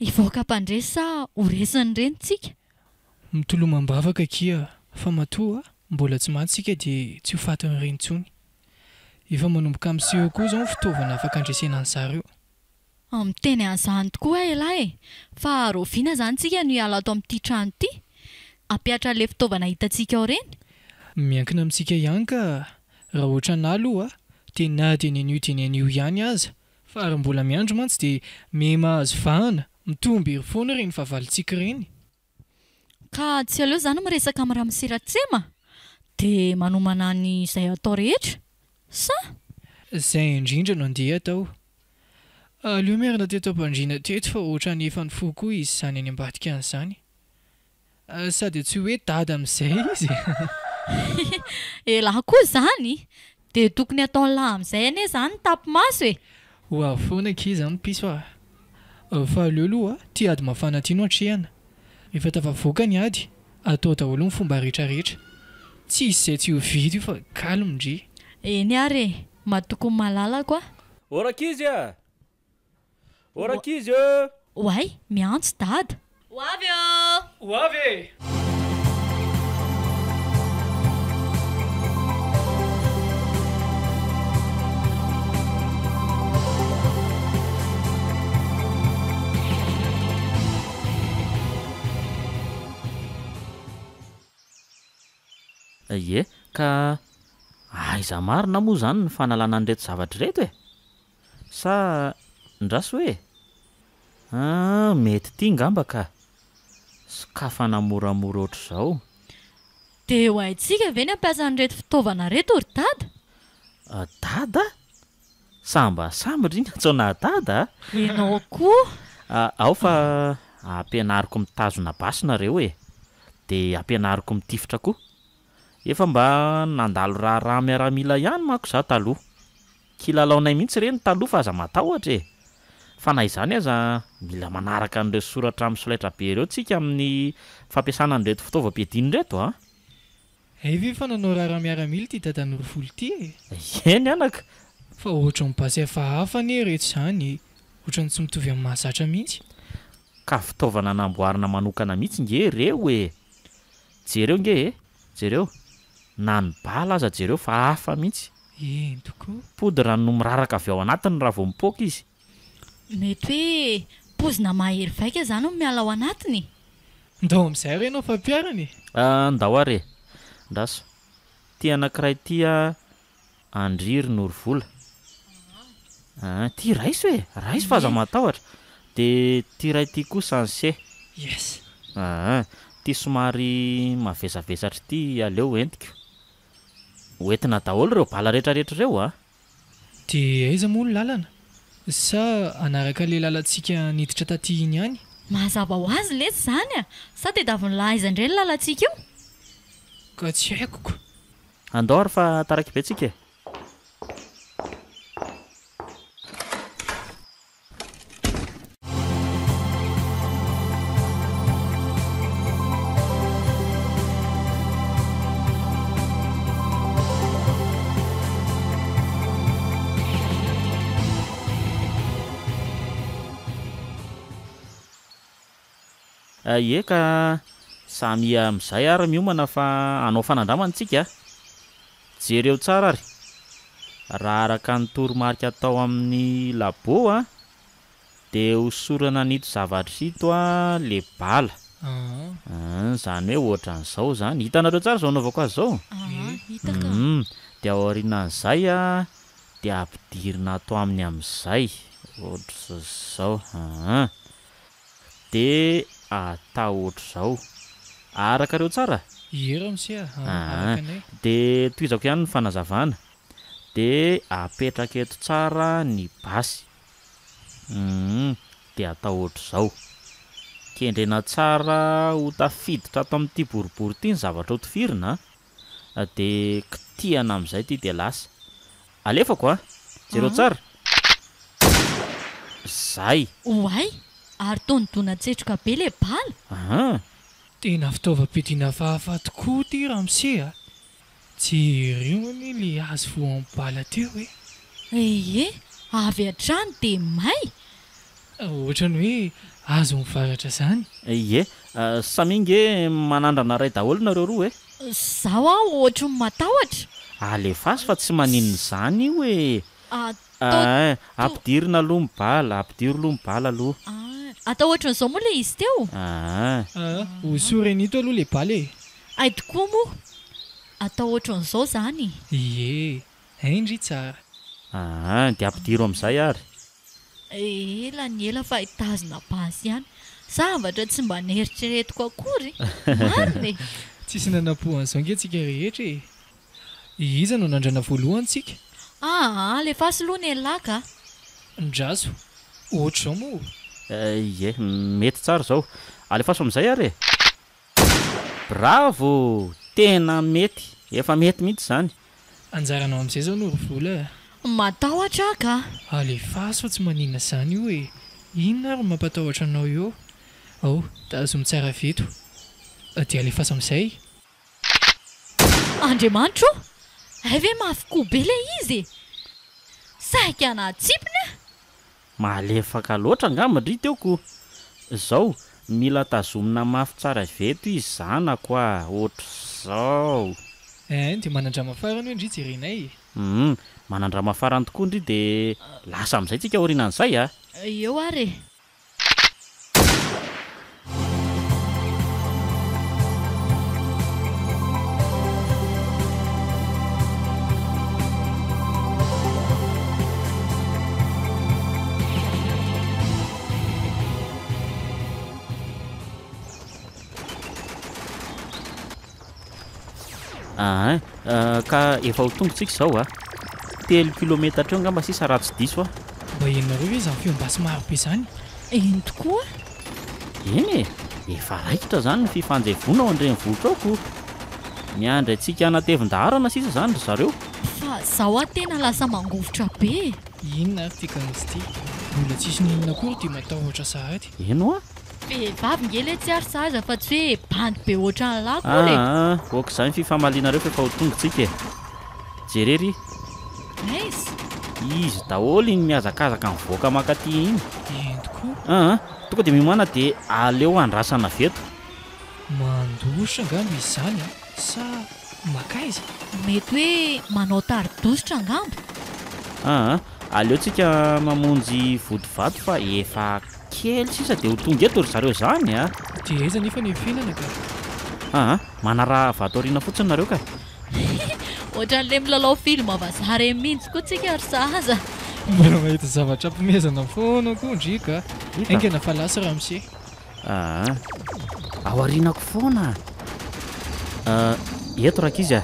Ivoaka mpandresa ho resiny renitsika. mitolomam-bavaka kia fa matoa mbola tsy matsika dia tsy ho fatiny reny intsony. Efa manomboka miseho koa izao ny fitaovana afaka andresena ny zareo. Miteny an'izany tokoa ilahy e. Fa roviana izany tsika no hiala ato amin'ity trano ity. Ampiatra ilay fitaovana hitantsika ao reny. Miankina amintsika ihany ka raha ohatra na aloha dia na dia ny anio ihany aza fa raha mbola miandro mantsy dia me mahazo vahana mitomby ery foana reny fahavalontsika reny. Ka tsy aleo izany miresaka amin'ny Ramasiratsema dia manomana ny izay atao rehetra sa? Izay indrindra no andeha atao. Aleo miarana teto am-pandriana teto fa ohatra ny efa nifoha koa izy izany any ambadika an'izany. Sady tsy hoe dada amin'izay izy. Elahy koa izany dia tokony ataony lahy amin'izay anie izany tapy-maso e. Ho avy foana key izany piso fa aleo aloha tia ady mafana tia no atrehana. Efa tafavoaka ny ady atao daholo ny fomba rehetrarehetra. Tsy isy izay tsy ho vidy io fa calme ndry. Eny ary matokony malala koa. Orakizy a! Orakizy Oay, miantso dada. Ho avy eo! Ho avy! Ie, ka aiza marina moa izany ny fanalana an'ireto zavatra reto e? Sa ndraso hoe? Mety tia ngamba ka. Sokafana moramora ohatr'izao. Dia ho haintsika ve ny ampiasa an'ireto fitaovana reto ry dada? Dada? Samba ry ny antsoina dada? Ianao koa? Ao fa ampianariko mitazona basy nareo e. Dia ampianariko mitifitra koa. Efa mba nandalo raha miaramila ihany manko izaho taloha. Kilalaonay mihitsy ireny taloha fa aza matahotra e. Fa na izany aza mila manaraka an'ireo soratra amin'ny solaitra be ireo tsika amin'ny fampiasana an'ireto fitaovam-piadiana ireto a. Ve fa nanao raha miaramila ity dada Norovoly ity e? Eny anaka. Fa ohatra ny basy hafahafa anie rehetra izany, ohatra ny tsy mitovy amin'ny mahazatra mihitsy. Ka fitaovana namboarina manokana mihitsy nge ireo e. Jereo nge e, jereo. Na ny bala aza jereo fa hafa mihitsy. Tokoa. Poudre no miraraka avy ao anatiny raha vao mipoaka izy. Mety hoe pozina mahery vaika izany no miala ao anatiny. Ndao amin'izay ianao fampiarany. Ndao are. Ndaso. Tia anankiray tia Andriry Norovola. Tia raiso e. Raiso fa aza matahotra. Dia tia iray tia koa Sanse. Yes. Tia somary mavesavesatra ity aleo entiko. Hoentina daholo ireo bala rehetrarehetra ireo a. Dia aiza moa ny lalana? Sa anaraka ilay lalantsika niditra taty iny ihany? Mazava ho azy lesy izany a. Sa dia davon'lahy aiza indray ny lalantsika io? Ka tsy haiko koa. Andao ary fa taraka be tsika e. Ie ka samy amin'izay ary miomana fa hanao fanandramantsika. Jereo tsara ary. Raha araka ny toromarika atao amin'ny labo dia hosorana nito zavatra ito le bala. Izany hoe ohatran'izao izany. Hitanareo tsara izao anaovako azy izao? Hitaka. Dia ao aorianan'izay dia ampidirina atao amin'ny amin'izay. Ohatr'izao. Dia atao ohatr'izao. Arakareo tsara? Raha misia. Arakanay. Dia toizako ihany ny fanazavana. Dia apetraka eto tsara ny basy. Dia atao ohatr'izao. Kendrena tsara ho tafiditra ato amin'ity boribory ity ny zavatra ho tifirina. Dia kitihana amin'izay ity dia lasa. Alefako jereo tsara. Zay. Oay, ary toy ny dona tsetroka be le bala. tena fitaovam-pidiana fahafa tokoa ty ramose jereo ny le azo voampala teo e Ie, avy hatrany dia may. ohatrany hoe azo mivaratra zany. Ie, saminge manandrana ray daholo nareo roa e. Zaho aho ohatra ny matahotra. Alefaso fa tsy maninona izany io e. Ampidirina aloha mibala, ampidiro aloha mibala aloha. Atao ohatran'izao moa le izy teo. Hosorenito aloha le bala e. Ay tokoa moa. Atao ohatran'izao zany. Ie, indry tsara. Dia ampidiro amin'izay ary. Ela ny ela fa hitazona basy ihany. Zavatra tsy mba neritreretiko akory. Marina e. Tsisy nanampohan'izao antsika rehetra e. Iza no nandrana voalohantsika? Alefaso aloha ny laka. Ndraso, ohatr'izao moa. Ie, mety tsara izao. Alefaso amin'izay ary e. Bravo, tena mety. Efa mety mihitsy izany. Anjaranao amin'izay zao no vola. Matahotra ka. Alefaso fa tsy maninona izany io e. Inona ary mampatahotra anao eo? Tazomy tsara veto. Dia alefaso amin'izay. Andriamanitro, ve mafy koa be le izy. Saika anatsipina. Malefaka loatra angambandry teoko. Izao, mila tazomina mafy tsara veto izy zana koa, ohatr'izao. Dia manandrama farany hoe indry jerenay. Manandrama farany tokoa indry dia lasa amin'izay tsika orinan'izay a. Eo ary. Ka efa ho tongotsika izao 3 kilometatra eo angamba sisa raha tsy diso a. Mba henonareo hoe izany fiombasy maro be izany. Eny tokoa. Eny efa raikitra izany ny fifanjevona ao andrenivohitra aoko. Miandry antsika anatevin-daharana sisa izany ry zareo. Fa zaho tena lasa mangovotra be. Inona ary tia kanisy ity? Mbola tsisy ninona akory dia matahotra sahady. Eno a? Vehivavy ngely tsy ary saza fa tsy hoe bandy be ohatran'ny lakoly. Oak'izany fifamalianareo fa efa ho tongotsika e. Jerery. Izy daholo iny mihazakazaka mivoaka makaty iny. Eny tokoa. Tonga dia mimana dia aleo andrasana veto. Mandositra angamba izy izany sa makaiza? Mety hoe manao taridositra angamba. Aleo tsika mamonjy vodivato fa efa kely sisa dia ho tonga eto ry zareo izany a. Dia aiza nefa ny fiainana ka? Manara vato aoriana fotsiny nareo ka. Ohatran'ilay milalao film vazaha reny mihitsy koa tsika ry saza. Mbola mahita zavatra ampomezana foana koa ndrika. Aingana fa lasa ramose. Ao aorianako foana. Eto rakizy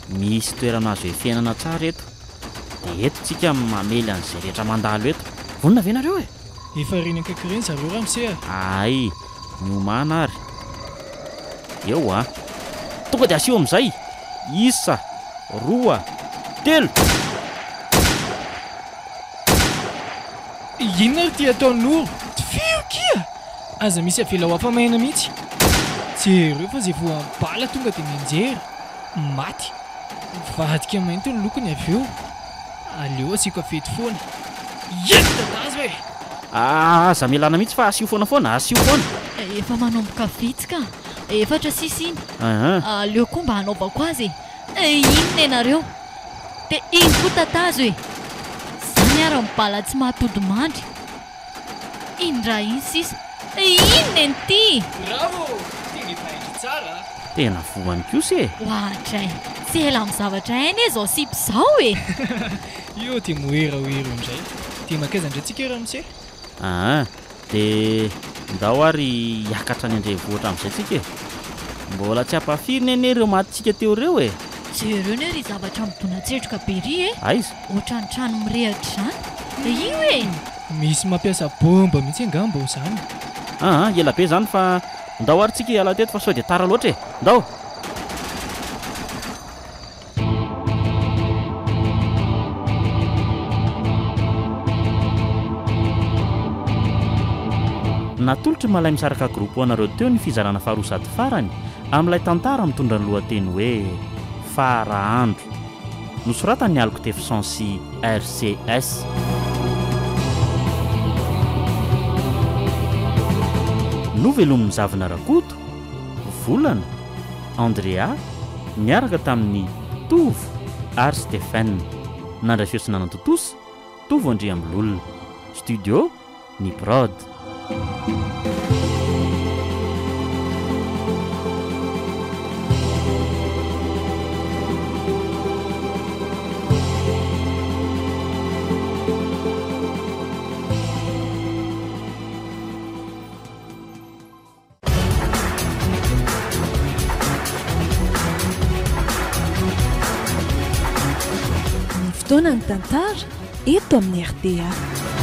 misy toerana azo fiainana tsara eto. Dia eto tsika mamely an'izay rehetra mandalo eto. Vonona ve nareo e? Efa reny akaiky ireny zareo ramose Ay, miomana ary. Eo tonga dia asio amin'izay. 1, 2, 3. Inona ary tia ataon'oro? Fiokia! Aza misy avela ho afamaina mihitsy. Jereo fa izay voambala tonga dia mianjery. Maty. Vadika mainty ny lokony avy eo. Aleo asiko afety foana. Dadazo e! Aza milana mihitsy fa asio foana, asio foana. Efa manomboka vitsika. Efatra sisa iny. Aleo koa mba hanaovako azy. Inona ianareo? Dia iny koa tatazo e. Zany ary mibala tsy mahatody mandry. Iny raha iny sisa. Inona eny ty? Bravo! Tena efa haindry tsara. Tena voany kosa e. Ohatray, tsy ela amin'ny zavatra hainy izao sipy izao e. Io dia moeraoero indray. Dia makaiza indray tsika ramose? Dia ndao ary hiakatra any andrenivohitra amin'izay tsika e. Mbola tsy hampafirina eny ireo matytsika teo ireo e. Jereo ny ry zavatra mibona tsetroka be ry e. Aiza? Ohatran'ny trano mirehatra izany. Io e. Misy mampiasa bomba mihitsy angamba ho izany. Ela be izany fa ndao ary tsika hiala teto fa sao dia tara loatra e. Ndao. natolotry malay misaraka groupe anareo teo ny fizarana faharosady farany amin'ilay tantara mitondra ny lohateny hoe farahandro nosoratany alko tefson sy RCS. Novelomin'ny zavina rakoto volana Andrea miaraka tamin'ny Tovo ary Stéphane nandray fiosinanantotosa Tovo Andriambololona studio ny prod. Fotoana ny tantara eto amin'ny RDA.